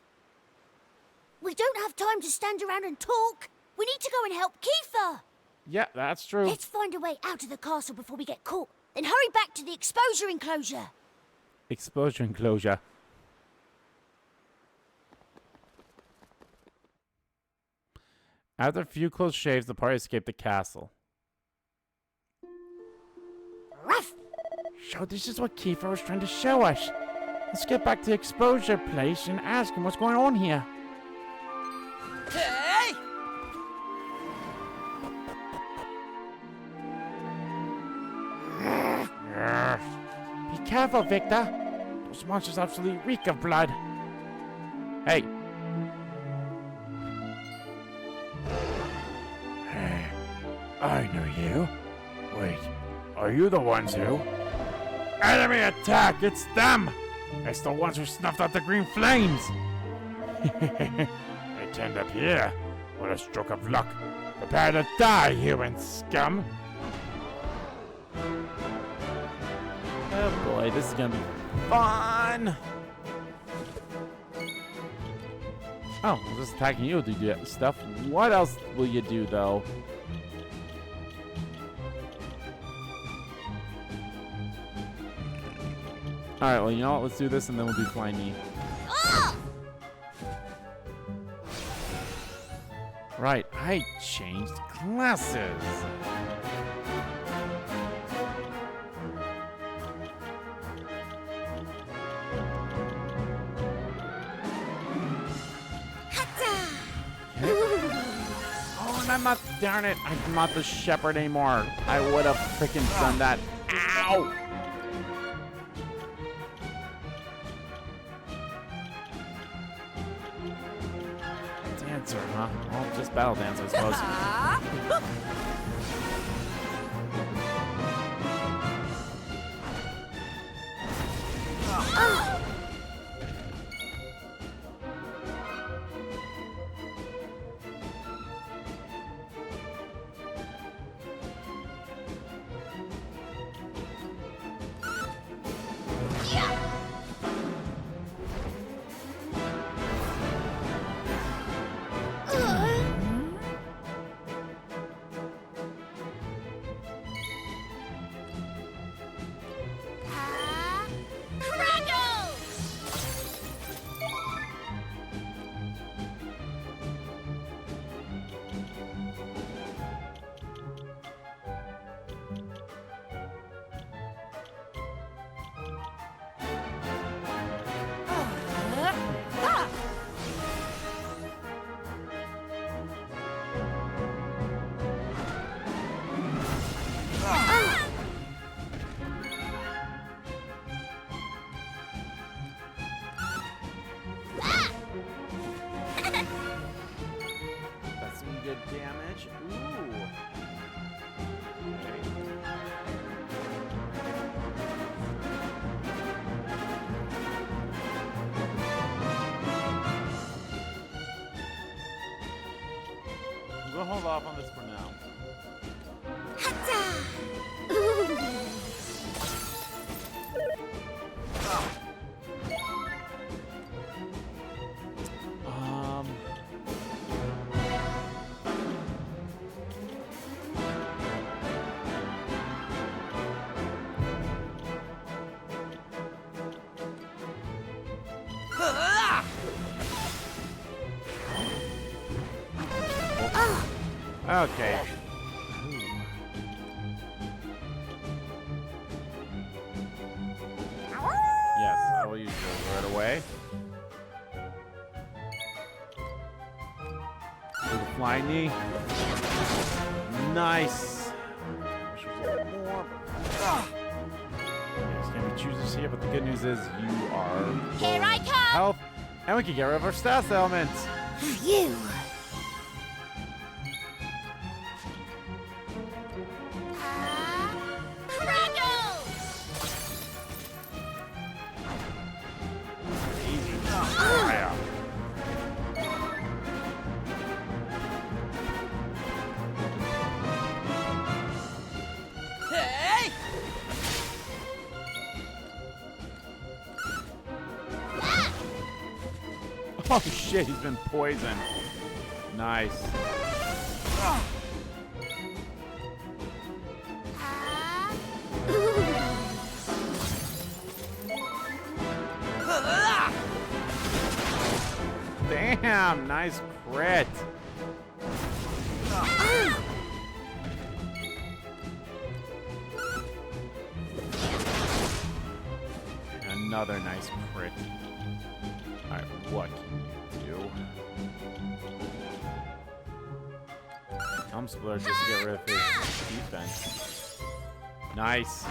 We don't have time to stand around and talk. We need to go and help Kiefer. Yeah, that's true. Let's find a way out of the castle before we get caught. Then hurry back to the exposure enclosure. Exposure enclosure. After a few close shaves, the party escaped the castle. Ruff! So this is what Kiefer was trying to show us. Let's get back to the exposure place and ask him what's going on here. Hey! Be careful, Victor. Those monsters absolutely reek of blood. Hey. Hey, I know you. Wait, are you the ones who? Enemy attack! It's them! It's the ones who snuffed out the green flames! They turned up here. What a stroke of luck. Prepare to die, human scum. boy, this is gonna be fun. Oh, I'm just attacking you to do that stuff. What else will you do, though? Alright, well, you know what? Let's do this, and then we'll do flying knee. Right, I changed classes. Oh, and I'm not, darn it, I'm not the shepherd anymore. I would have freaking done that. Ow! Dancer, huh? Well, just battle dancer, I suppose. That's some good damage. Ooh. I'm gonna hold off on this for now. Okay. Yes, I will use those right away. Do the flying knee. Nice. Wish there was a little more. There's gonna be choosers here, but the good news is you are Here I come! health, and we can get rid of our status elements. You! Oh shit, he's been poisoned. Nice. Damn, nice crit. Another nice crit. Alright, what can you do? I'm splurge just to get rid of his defense. Nice.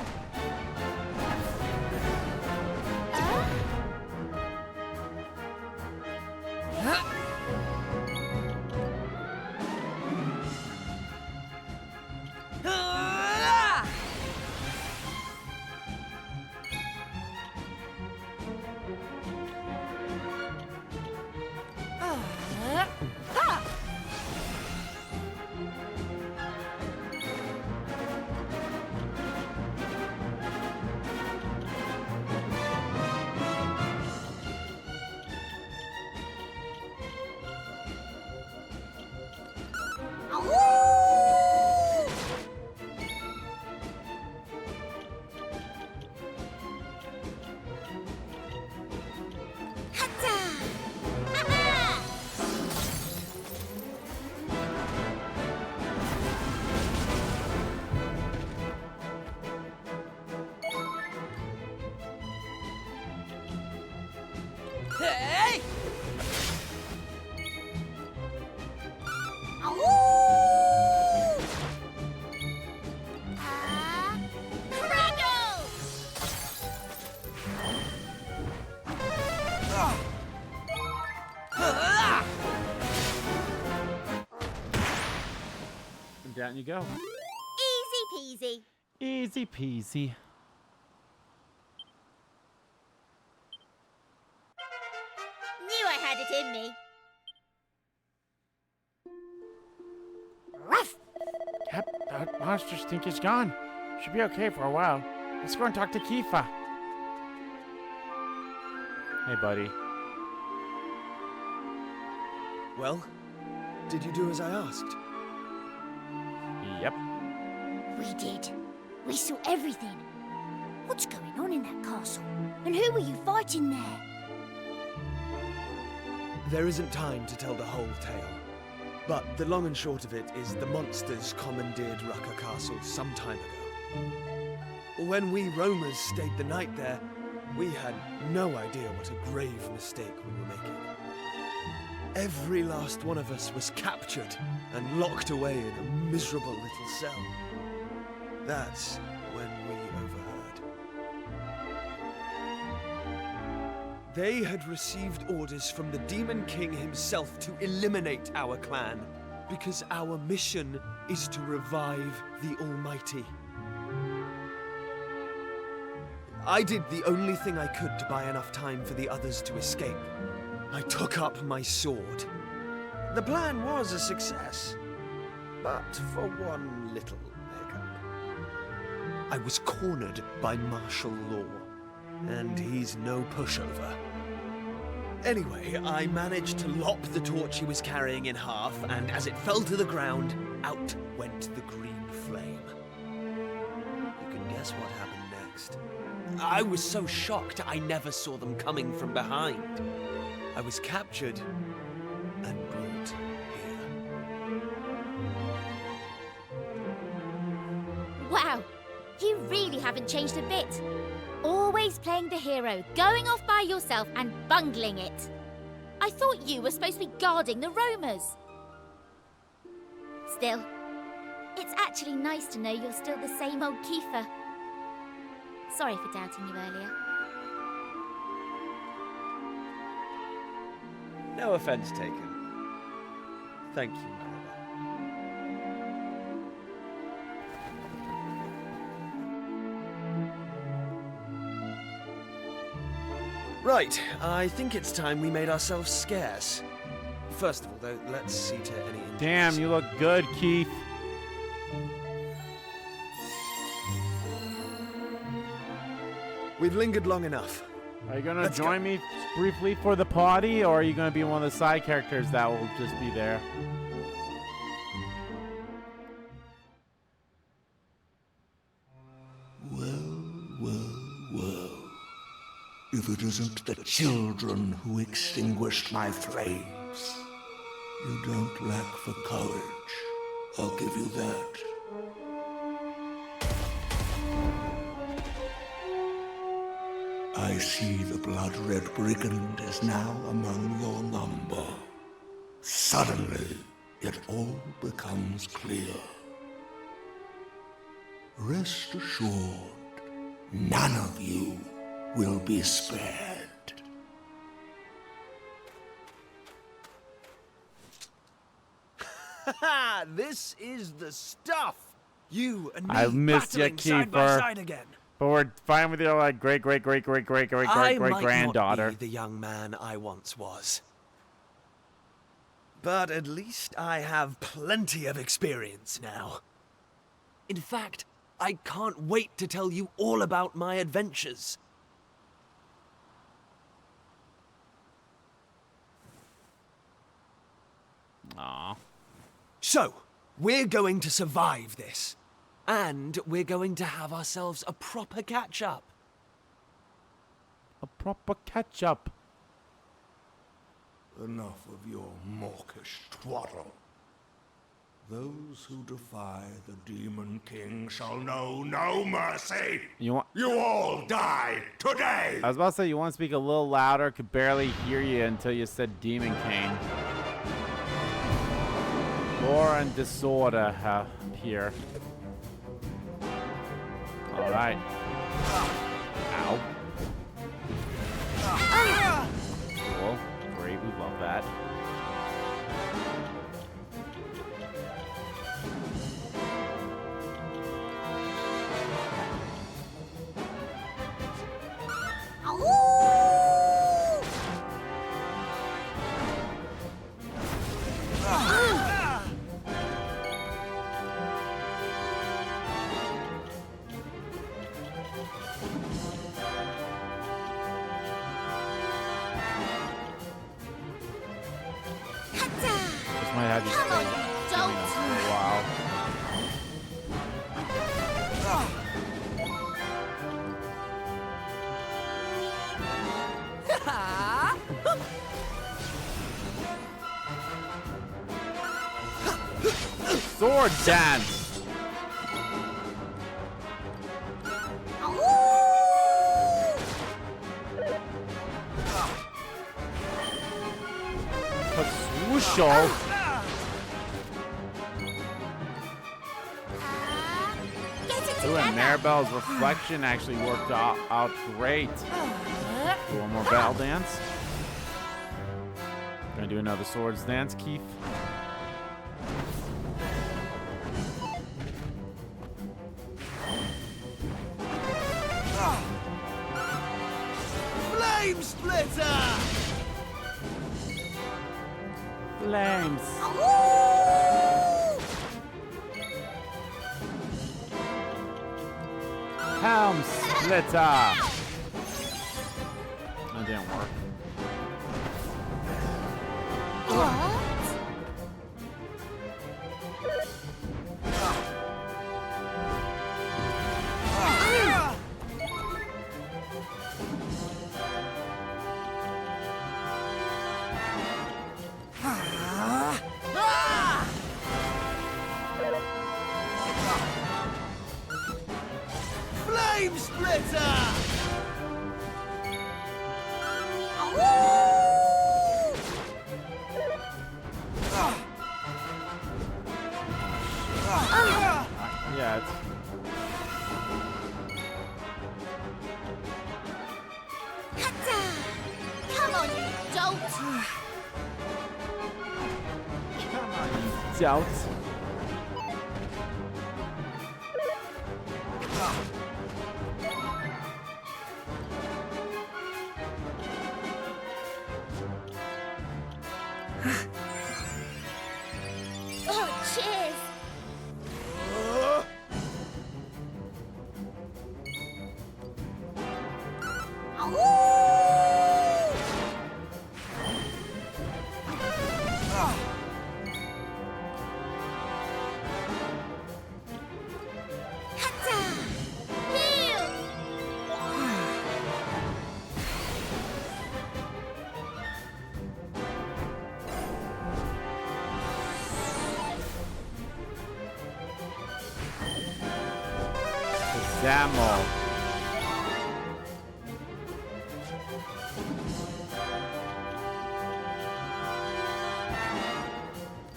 Hey! And down you go. Easy peasy. Easy peasy. Knew I had it in me. Yep, that monster stink is gone. Should be okay for a while. Let's go and talk to Kifa. Hey, buddy. Well, did you do as I asked? Yep. We did. We saw everything. What's going on in that castle? And who were you fighting there? There isn't time to tell the whole tale. But the long and short of it is the monsters commandeered Rucker Castle some time ago. When we roamers stayed the night there, we had no idea what a grave mistake we were making. Every last one of us was captured and locked away in a miserable little cell. That's when we overheard. They had received orders from the Demon King himself to eliminate our clan, because our mission is to revive the Almighty. I did the only thing I could to buy enough time for the others to escape. I took up my sword. The plan was a success, but for one little hiccup. I was cornered by martial law, and he's no pushover. Anyway, I managed to lop the torch he was carrying in half, and as it fell to the ground, out went the green flame. You can guess what happened next. I was so shocked I never saw them coming from behind. I was captured and brought here. Wow, you really haven't changed a bit. Always playing the hero, going off by yourself and bungling it. I thought you were supposed to be guarding the roamers. Still, it's actually nice to know you're still the same old Kiefer. Sorry for doubting you earlier. No offense taken. Thank you, Marilla. Right, I think it's time we made ourselves scarce. First of all, though, let's see to any injuries. Damn, you look good, Keith. We've lingered long enough. Are you gonna Let's join go. me briefly for the party, or are you gonna be one of the side characters that will just be there? Well. If it isn't the children who extinguished my flames. You don't lack for courage. I'll give you that. I see the blood-red brigand is now among your number. Suddenly, it all becomes clear. Rest assured, none of you will be spared. Ha! This is the stuff! You and me I missed ya, battling side by Kiefer. side again. But we're fine with your like great I might granddaughter. not be the young man I once was. But at least I have plenty of experience now. In fact, I can't wait to tell you all about my adventures. Aw. So, we're going to survive this. And we're going to have ourselves a proper catch-up. A proper catch-up. Enough of your mawkish twaddle. Those who defy the Demon King shall know no mercy. You want? You all die today. I was about to say, you want to speak a little louder? Could barely hear you until you said Demon King. War and disorder here. All right. Ow. Cool. Great. We love that. This might have you Come on, doing this for a while. Sword dance. But swoosh-all. Ooh, and Maribel's reflection actually worked out great. Do one more battle dance. Gonna do another swords dance, Keith. Flame splitter! Flames. Helm splitter. That didn't work. Flame splitter! Yeah, it's... Come on, you dolt! Come on, you dolt. Oh, cheers! Zamo.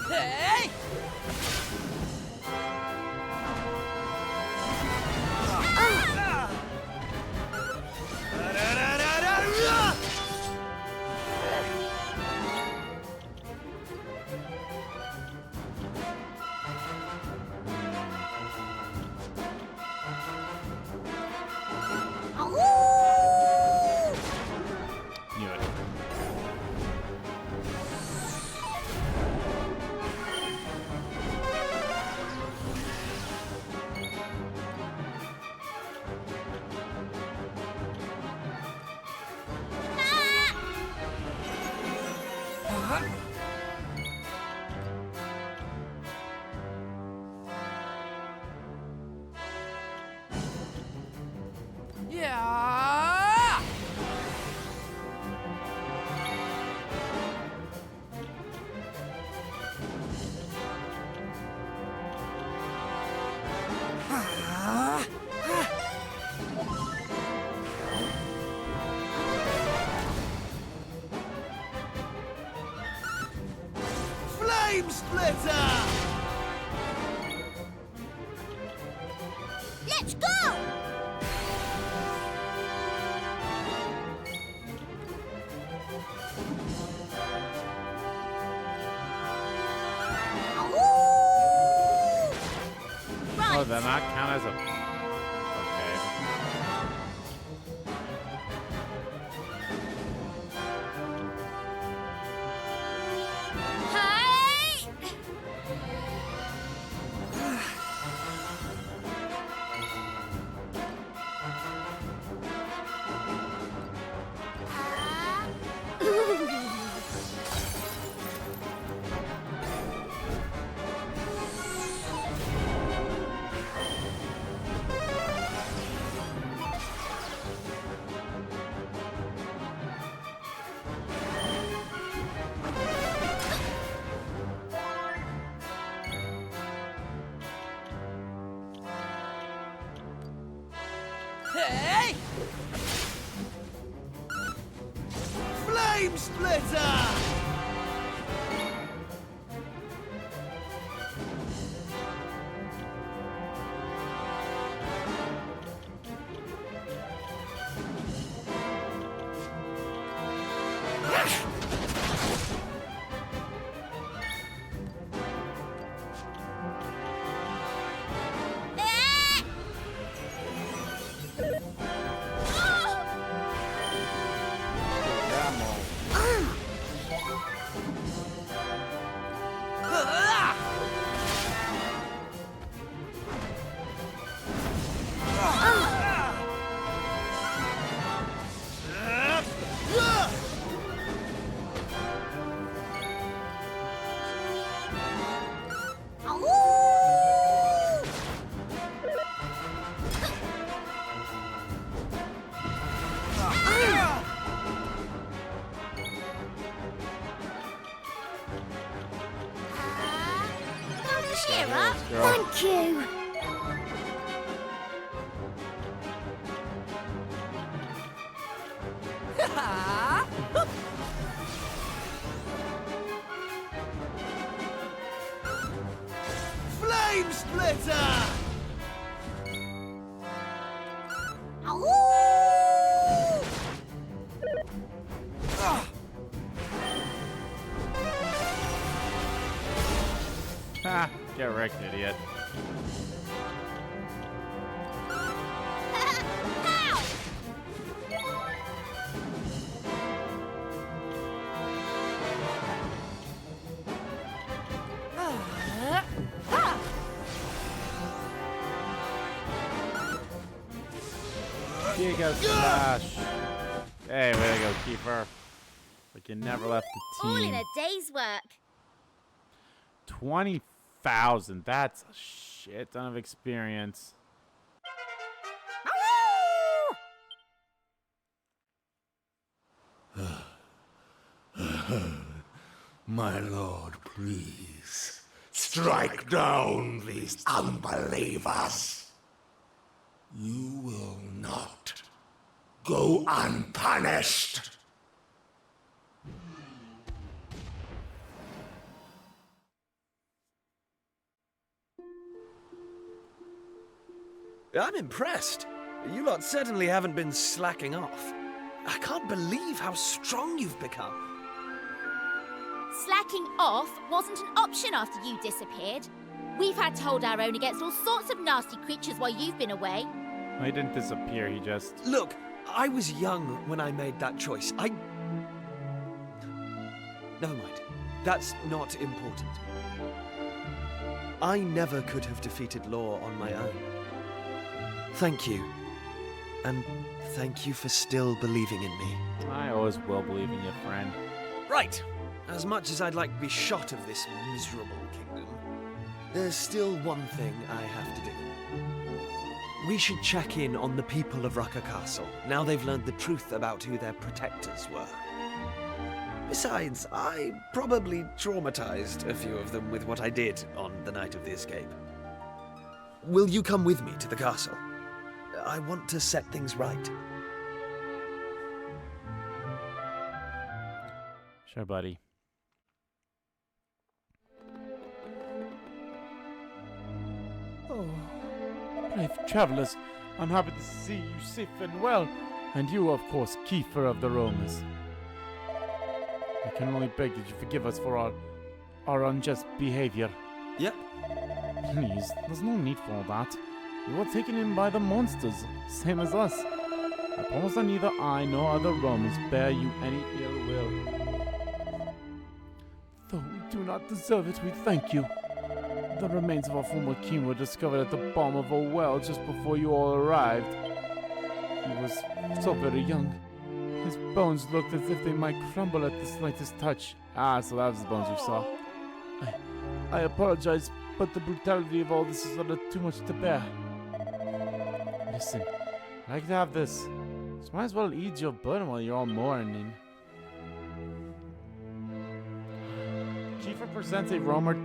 Hey! Let's go! Right. Oh, then that count as a. Okay. Hey! Hey! Flame Splitter! Cheer up. Thank you. Flame Splitter! Ha! Get wrecked, idiot. Giga Slash. Hey, way to go, Kiefer. Like you never left the All in team. a day's work. 20,000. That's a shit ton of experience. My lord, please. Strike down these unbelievers. You will not go unpunished. I'm impressed. You lot certainly haven't been slacking off. I can't believe how strong you've become. Slacking off wasn't an option after you disappeared. We've had to hold our own against all sorts of nasty creatures while you've been away. He didn't disappear, he just... Look, I was young when I made that choice. Never mind. That's not important. I never could have defeated Law on my own. Thank you. And thank you for still believing in me. I always will believe in you, friend. Right. As much as I'd like to be shot of this miserable kingdom, there's still one thing I have to do. We should check in on the people of Rucker Castle, now they've learned the truth about who their protectors were. Besides, I probably traumatized a few of them with what I did on the night of the escape. Will you come with me to the castle? I want to set things right. Sure, buddy. Oh, Brave travelers, I'm happy to see you safe and well. And you, of course, Kiefer of the Romans. I can only beg that you forgive us for our unjust behavior. Yep. Please, there's no need for all that. You were taken in by the monsters, same as us. I promise that neither I nor other Romans bear you any ill will. Though we do not deserve it, we thank you. The remains of our former king were discovered at the bottom of a well just before you all arrived. He was so very young. His bones looked as if they might crumble at the slightest touch. Ah, so that was the bones we saw. I apologize, but the brutality of all this is a little too much to bear. Listen, I like to have this. So might as well ease your burden while you're all mourning. Kiefer presents a Romer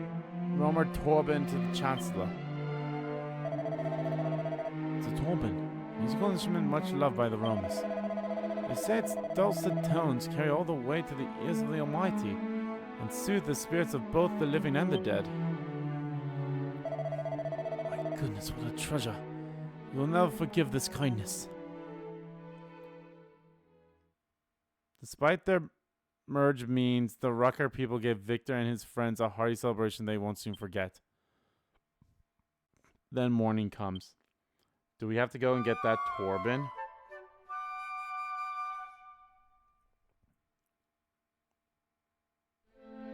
Torben to the Chancellor. It's a Torben, musical instrument much loved by the Romans. They say its dulcet tones carry all the way to the ears of the Almighty and soothe the spirits of both the living and the dead. My goodness, what a treasure. We will never forgive this kindness. Despite their merge means, the Rucker people gave Victor and his friends a hearty celebration they won't soon forget. Then morning comes. Do we have to go and get that Torben?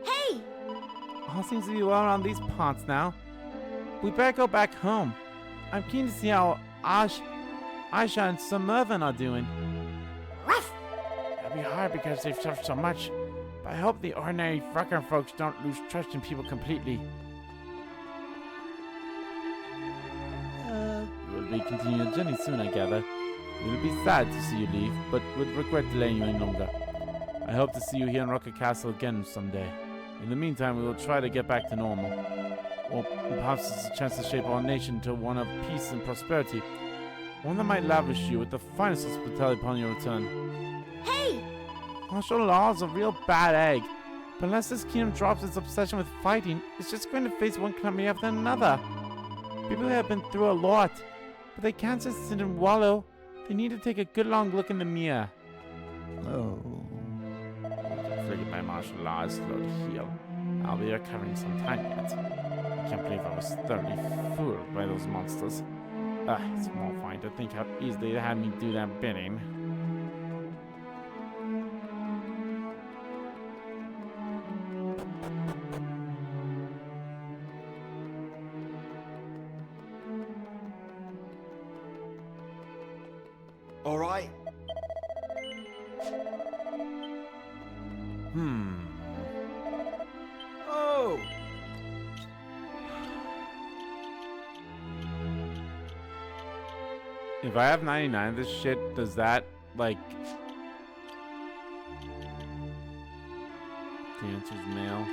Hey! All seems to be well around these parts now. We better go back home. I'm keen to see how Aisha and Sir Mervyn are doing. Ruff! It'll be hard because they've suffered so much, but I hope the ordinary Rucker folks don't lose trust in people completely. You will be continuing your journey soon, I gather. We will be sad to see you leave, but would regret delaying you any longer. I hope to see you here in Rocket Castle again someday. In the meantime, we will try to get back to normal. Or perhaps it's a chance to shape our nation into one of peace and prosperity. One that might lavish you with the finest hospitality upon your return. Hey! Martial law is a real bad egg. But unless this kingdom drops its obsession with fighting, it's just going to face one calamity after another. People have been through a lot, but they can't just sit and wallow. They need to take a good long look in the mirror. Oh. I figured my martial law is slow to heal. I'll be recovering some time yet. I can't believe I was thoroughly fooled by those monsters. It's mortifying to think how easily they had me do their bidding. All right. Oh! If I have 99 of this shit, does that, like... The answer's male.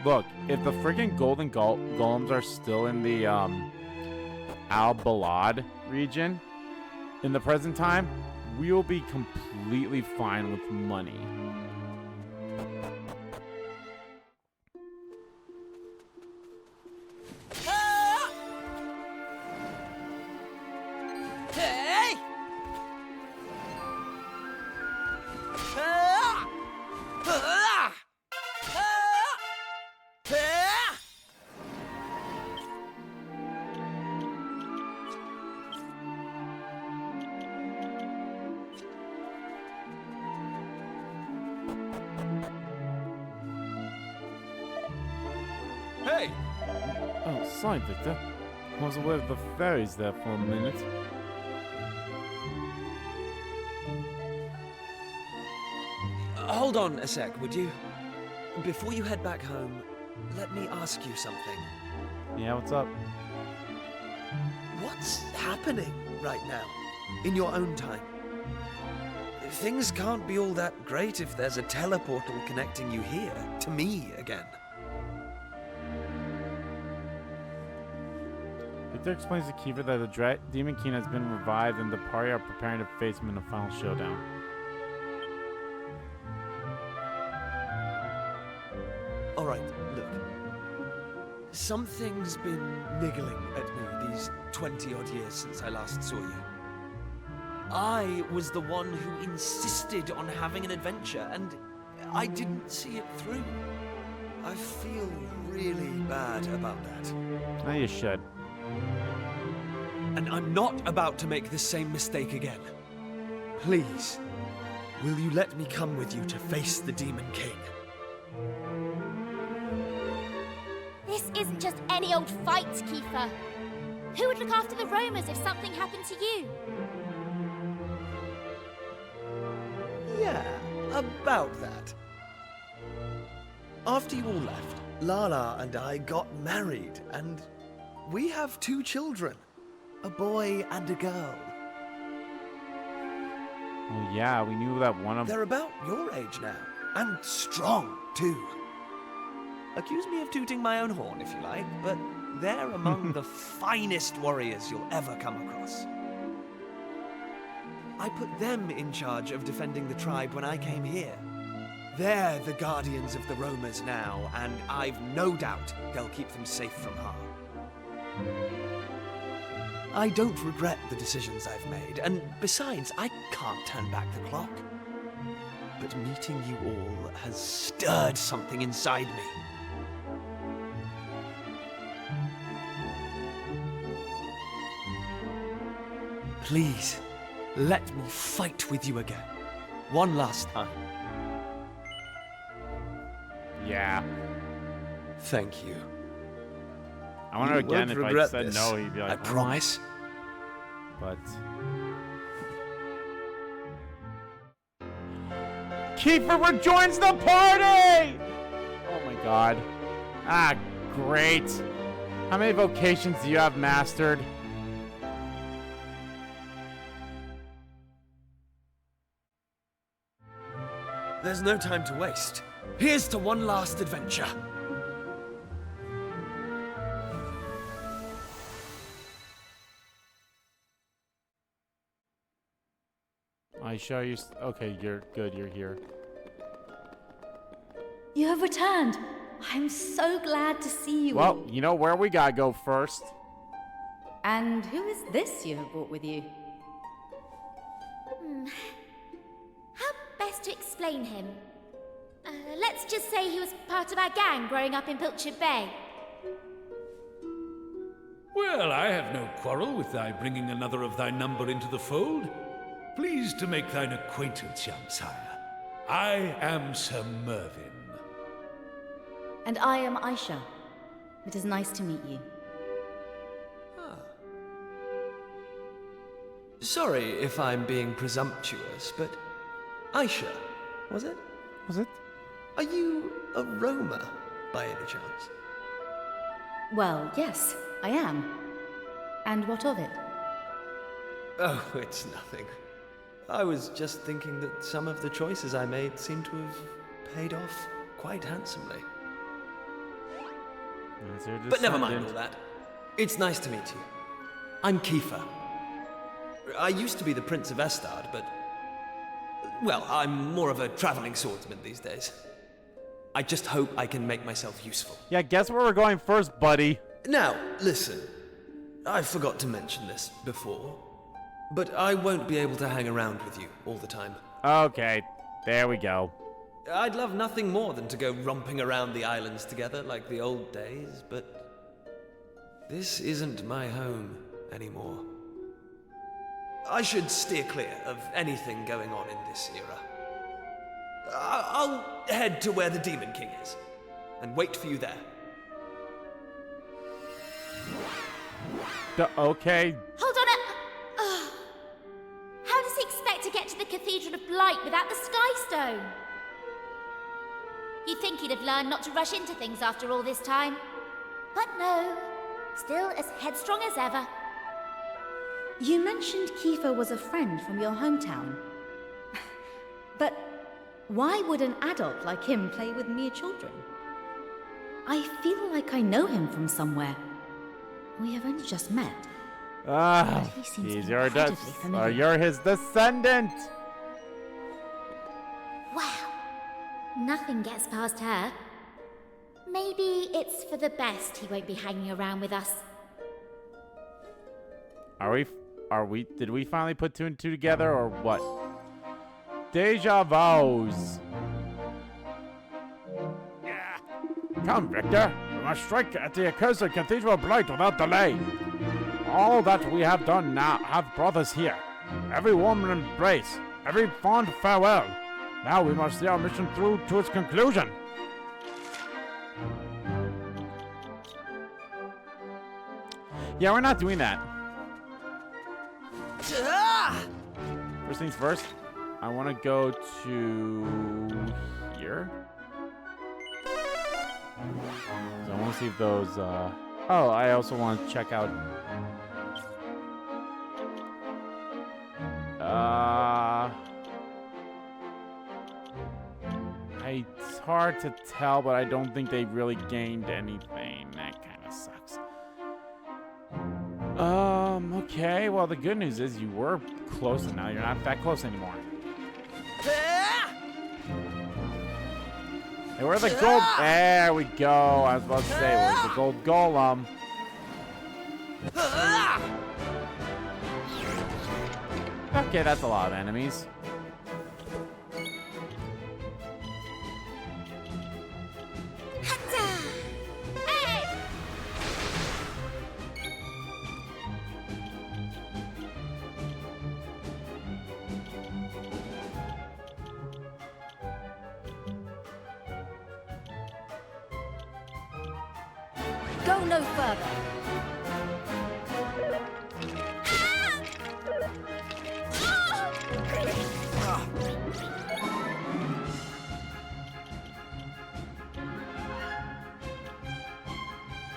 Look, if the freaking golden golems are still in the, Al-Balad region, in the present time, we will be completely fine with money. Hey! Hey! Oh, sorry, Victor. I was aware of the fairies there for a minute. Hold on a sec, would you? Before you head back home, let me ask you something. Yeah, what's up? What's happening right now, in your own time? Things can't be all that great if there's a teleportal connecting you here to me again. Victor explains to Kiefer that the Demon King has been revived and the party are preparing to face him in a final showdown. Alright, look. Something's been niggling at me these 20-odd years since I last saw you. I was the one who insisted on having an adventure, and I didn't see it through. I feel really bad about that. Now you should. And I'm not about to make the same mistake again. Please, will you let me come with you to face the Demon King? This isn't just any old fight, Kiefer. Who would look after the roamers if something happened to you? Yeah, about that. After you all left, Lala and I got married, and we have 2 children. A boy and a girl. Well, yeah, we knew that one of... They're about your age now, and strong, too. Accuse me of tooting my own horn, if you like, but they're among the finest warriors you'll ever come across. I put them in charge of defending the tribe when I came here. They're the guardians of the roamers now, and I've no doubt they'll keep them safe from harm. I don't regret the decisions I've made, and besides, I can't turn back the clock. But meeting you all has stirred something inside me. Please, let me fight with you again. One last time. Yeah. Thank you. I wonder You again won't if I regret said this, no, he'd be like, I promise. But... Kiefer rejoins the party! Oh my god. Ah, great. How many vocations do you have mastered? There's no time to waste. Here's to one last adventure. I show you. Okay, you're good. You're here. You have returned. I'm so glad to see you. Well, all. you know where we gotta go first. And who is this you have brought with you? How best to explain him? Let's just say he was part of our gang growing up in Pilchard Bay. Well, I have no quarrel with thy bringing another of thy number into the fold. Pleased to make thine acquaintance, young sire. I am Sir Mervyn. And I am Aisha. It is nice to meet you. Sorry if I'm being presumptuous, but Aisha, was it? Was it? Are you a roamer, by any chance? Well, yes, I am. And what of it? Oh, it's nothing. I was just thinking that some of the choices I made seem to have paid off quite handsomely. But never mind all that. It's nice to meet you. I'm Kiefer. I used to be the Prince of Estrad, but... well, I'm more of a traveling swordsman these days. I just hope I can make myself useful. Yeah, guess where we're going first, buddy. Now, listen. I forgot to mention this before, but I won't be able to hang around with you all the time. Okay, there we go. I'd love nothing more than to go romping around the islands together like the old days, but this isn't my home anymore. I should steer clear of anything going on in this era. I'll head to where the Demon King is, and wait for you there. Okay. Hold on How does he expect to get to the Cathedral of Blight without the Sky Stone? You'd think he'd have learned not to rush into things after all this time. But no, still as headstrong as ever. You mentioned Kiefer was a friend from your hometown. But why would an adult like him play with mere children? I feel like I know him from somewhere. We have only just met. Ah, But he seems he's your incredibly familiar. you're his descendant. Wow. Nothing gets past her. Maybe it's for the best he won't be hanging around with us. Did we finally put two and two together, or what? Deja vus. Come, Victor. We must strike at the accursed Cathedral Blight without delay. All that we have done now have brought us here. Every warm embrace, every fond farewell. Now we must see our mission through to its conclusion. Yeah, we're not doing that. First things first, I want to go to here. So I want to see if those, oh, I also want to check out, it's hard to tell, but I don't think they really gained anything. That kind of sucks. Okay, well, the good news is you were close, and now you're not that close anymore. Hey, where's the gold? There we go. I was about to say, where's the gold golem? Okay, that's a lot of enemies. Go no further.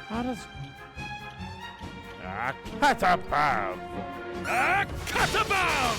How does... Catabab! Catabam!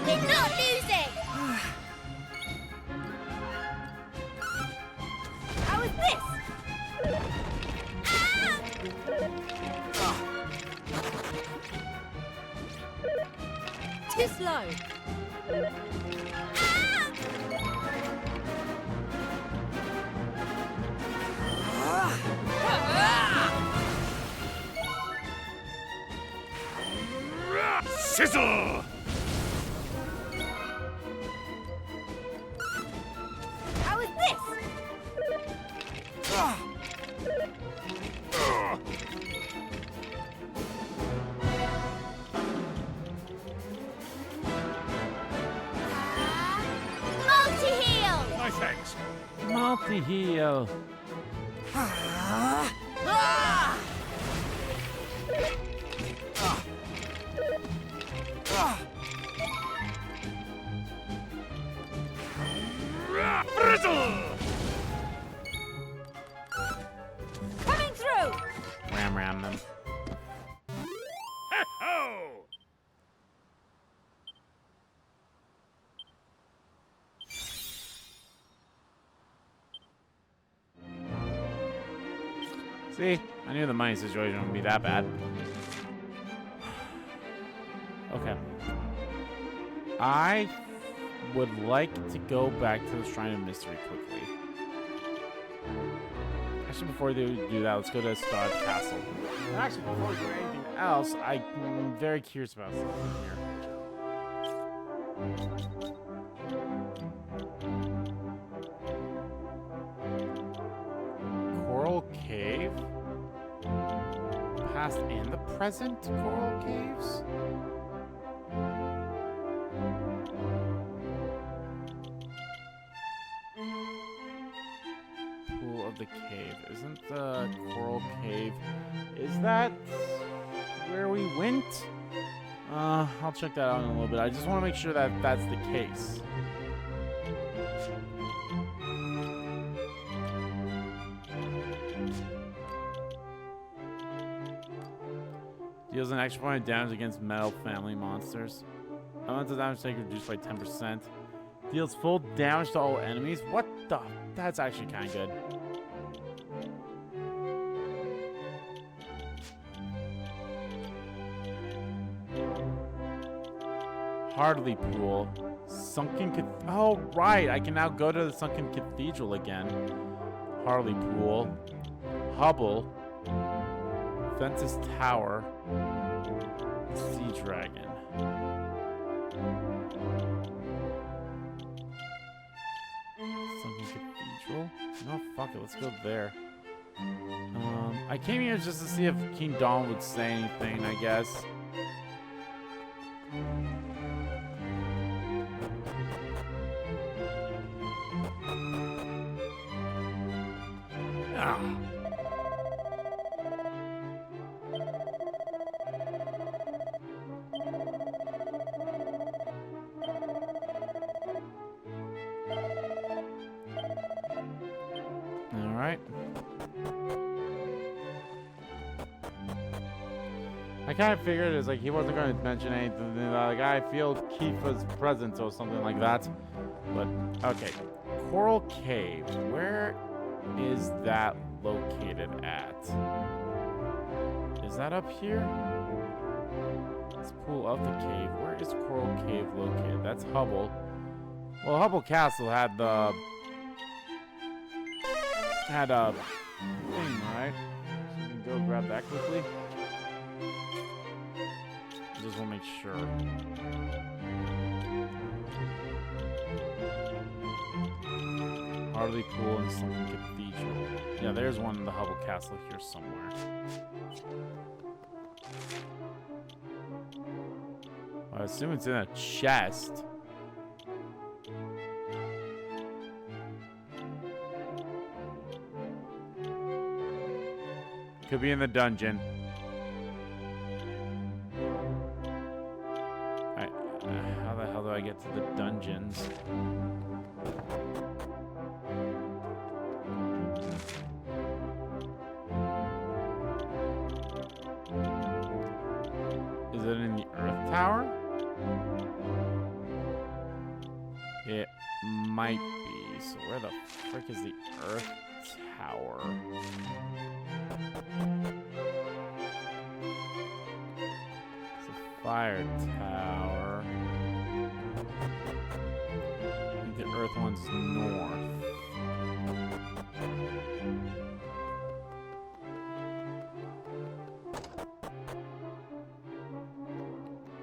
We're not losing! How is this? Too slow. Sizzle! How is this? Multi-heal! My thanks. Multi-heal. Frizzle! Coming through! Ram them. Ho! See? I knew the money situation wouldn't be that bad. Okay. would like to go back to the Shrine of Mystery quickly. Actually, before they do that, let's go to Estrad Castle. And actually, before we do anything else, I'm very curious about something here. Coral Cave? Past and the present Coral Caves? Pool of the Cave. Isn't the Coral Cave... Is that where we went? I'll check that out in a little bit. I just want to make sure that that's the case. Deals an extra point of damage against metal family monsters. Elemental damage taken reduced by 10%. Deals full damage to all enemies. What the? That's actually kind of good. Hardly Pool. Sunken Oh, right. I can now go to the Sunken Cathedral again. Harley Pool. Hubble. Ventus Tower. Sea Dragon. Sunken Cathedral? No, fuck it. Let's go there. I came here just to see if King Dawn would say anything, I guess. Alright. I kind of figured it's like he wasn't going to mention anything. Like, I feel Kiefer's presence or something like that. But, okay. Coral Cave. Where is that located at? Is that up here? Let's pull up the cave. Where is Coral Cave located? That's Hubble. Well, Hubble Castle had the... had a thing, right? So we can go grab that quickly. Just want to make sure. Harley Pool and Sunken Cathedral. Yeah, there's one in the Hubble Castle here somewhere. I assume it's in a chest. Could be in the dungeon. Alright, how the hell do I get to the dungeons? Is it in the Earth Tower? It might be. So where the frick is the Earth Tower? It's a fire tower. I think the Earth one's north.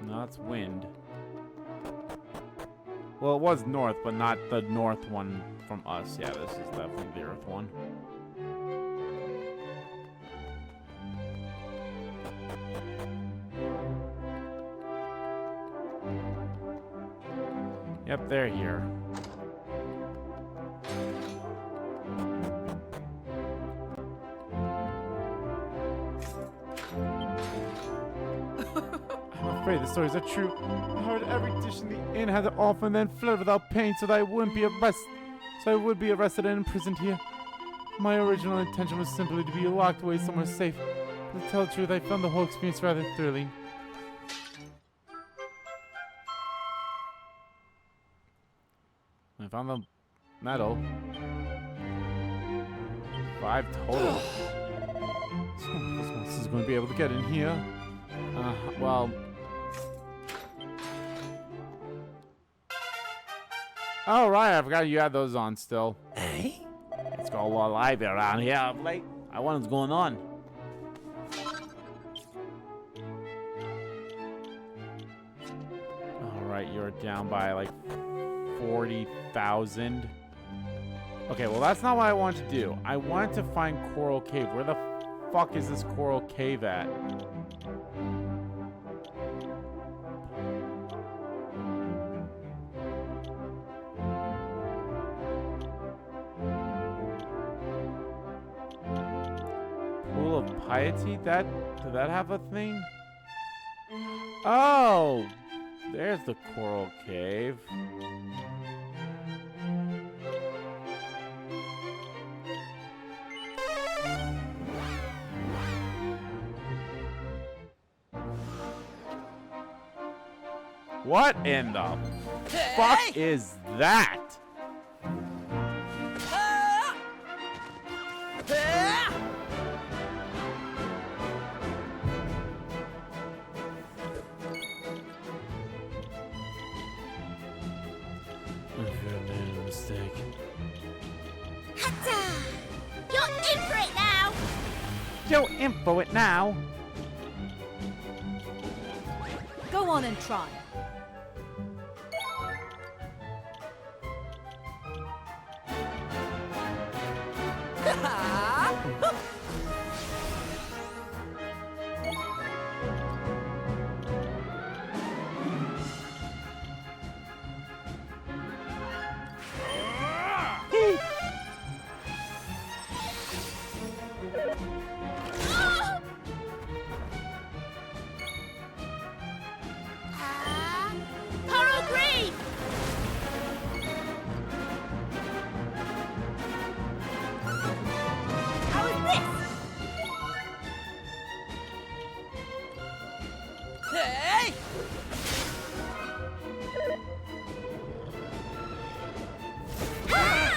No, it's wind. Well, it was north, but not the north one from us. Yeah, this is definitely the Earth one. Yep, they're here. I'm afraid the stories are true. I heard every dish in the inn had it off and then fled without paying so that I wouldn't be arrested. So I would be arrested and imprisoned here. My original intention was simply to be locked away somewhere safe. But to tell the truth, I found the whole experience rather thrilling. I found the medal. 5 total. So this monster's going to be able to get in here. Well... Oh, right. I forgot you had those on still. Eh? It's got a lot of live around here of late. I wonder what's going on. Alright, you're down by like 40,000. Okay, well that's not what I wanted to do. I wanted to find Coral Cave. Where the fuck is this Coral Cave at? Pool of Piety? Did that have a thing? Oh! There's the Coral Cave. What in the fuck is that? Mistake. You're in for it now! You're in for it now. Go on and try. Coral Green! How is this? Hey! Ah!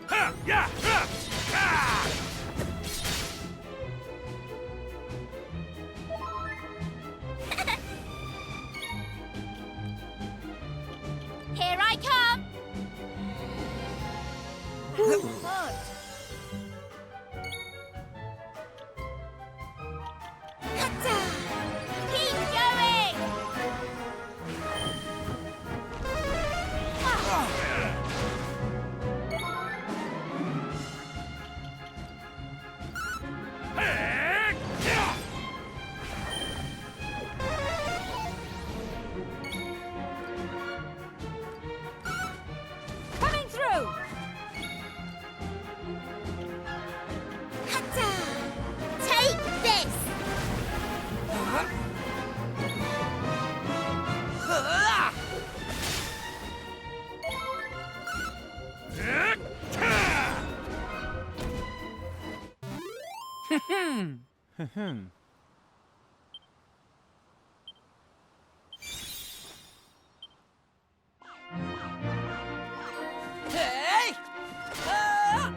Ha! Yeah! Ha! Ah! Here I come! Keep going! Hey! Yeah! Coming through! Take this! Hey! Ah!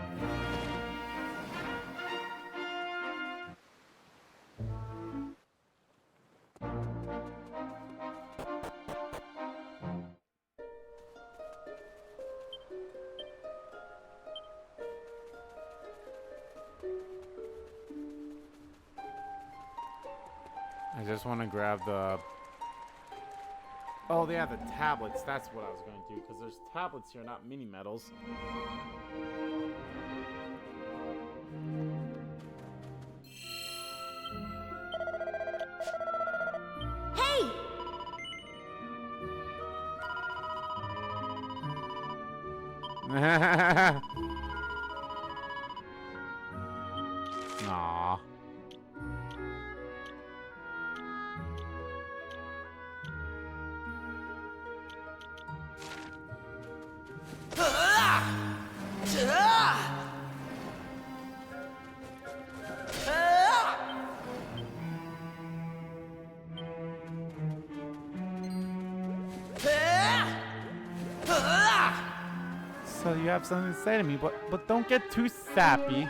I just want to grab the... Oh, they have the tablets. That's what I was going to do, because there's tablets here, not mini medals. Hey! Aw. so you have something to say to me, but don't get too sappy.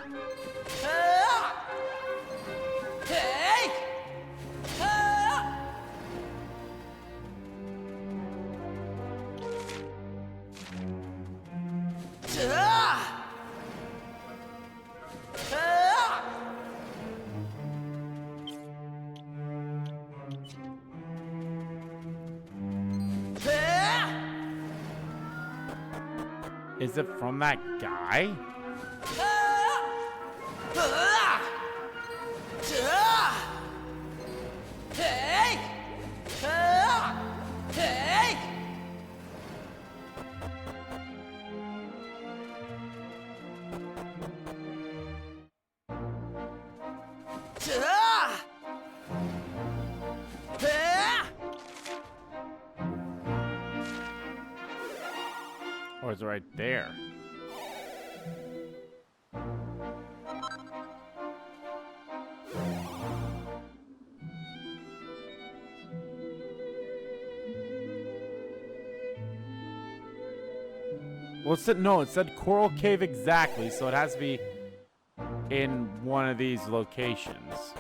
Is it from that guy? Or is it right there? Well, it said Coral Cave exactly, so it has to be in one of these locations.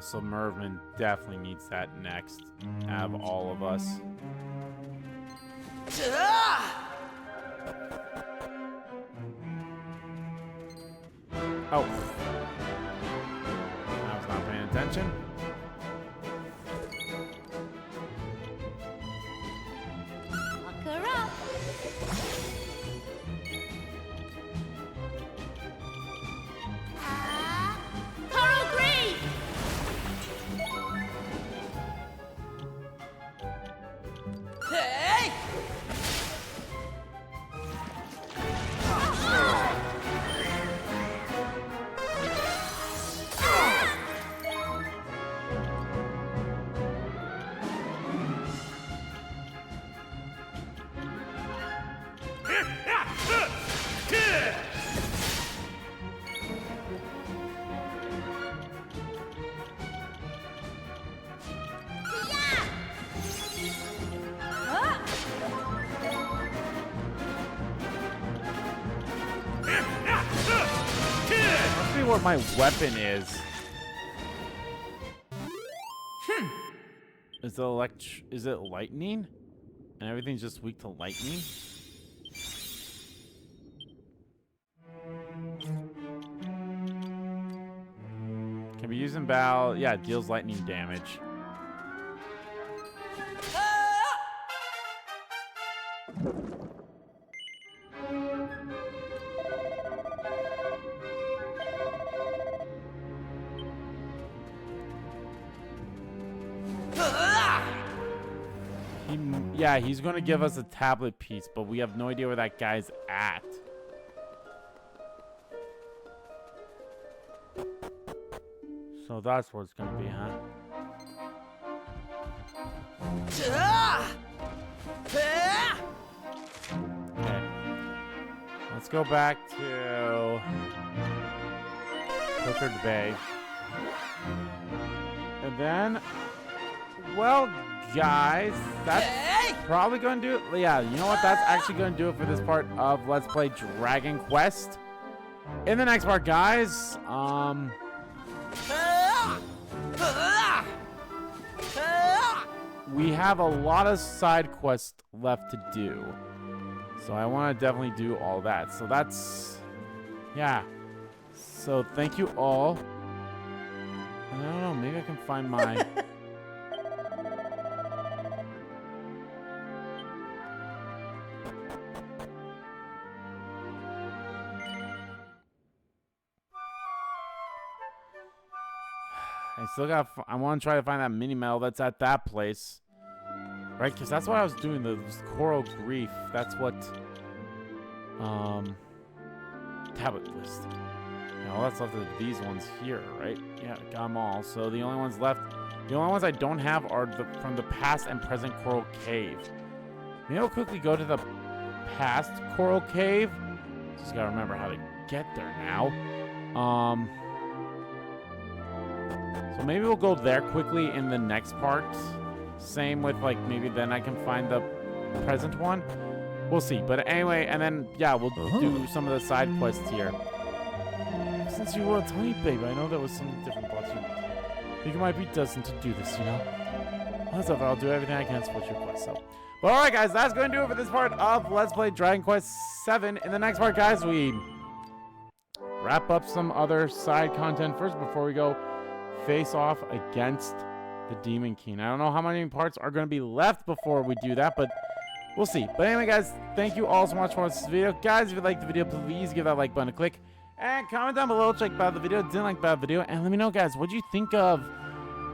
So Mervin definitely needs that next out of all of us. Oh. I was not paying attention. Lock her up. Coral Green! Must be what my weapon is. Is it lightning? And everything's just weak to lightning? Can be used in battle. Yeah, it deals lightning damage. Yeah, he's going to give us a tablet piece, but we have no idea where that guy's at. So that's what it's going to be, huh? Okay. Let's go back to Pilchard Bay. And then, well, guys, that's probably going to do it. Yeah, you know what? That's actually going to do it for this part of Let's Play Dragon Quest. In the next part, guys, we have a lot of side quests left to do. So I want to definitely do all that. So that's, yeah. So thank you all. I don't know, maybe I can find my... I want to try to find that mini medal that's at that place. Right? Because that's what I was doing, the Coral Reef. That's what, tablet list. Yeah, all that's left are these ones here, right? Yeah, got them all. So the only ones left, the only ones I don't have are from the past and present Coral Cave. Maybe I'll quickly go to the past Coral Cave. Just gotta remember how to get there now. So maybe we'll go there quickly in the next part. Same with like maybe then I can find the present one. We'll see. But anyway, and then yeah, we'll do some of the side quests here. Since you were a tiny baby, I know there was something different about you. I think it might be destined to do this, you know? Whatever, I'll do everything I can to support your quest, so. But alright guys, that's going to do it for this part of Let's Play Dragon Quest VII. In the next part, guys, we wrap up some other side content first before we go face off against the Demon King. I don't know how many parts are going to be left before we do that, but we'll see. But anyway, guys, thank you all so much for watching this video. Guys, if you liked the video, please give that like button a click. And comment down below, check about the video, didn't like about the video, and let me know, guys, what do you think of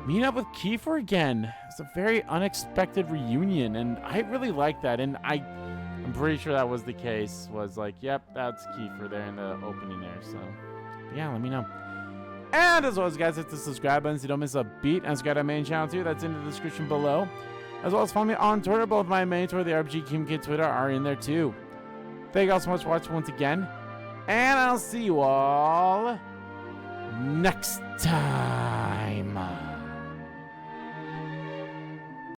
meeting up with Kiefer again? It's a very unexpected reunion, and I really like that, and I'm pretty sure that was the case, was like, yep, that's Kiefer there in the opening there, so, yeah, let me know. And as always, guys, hit the subscribe button so you don't miss a beat, and subscribe to my main channel, too, that's in the description below, as well as follow me on Twitter. Both my main Twitter, the RPG Kim Kid Twitter, are in there, too. Thank you all so much for watching once again. And I'll see you all next time.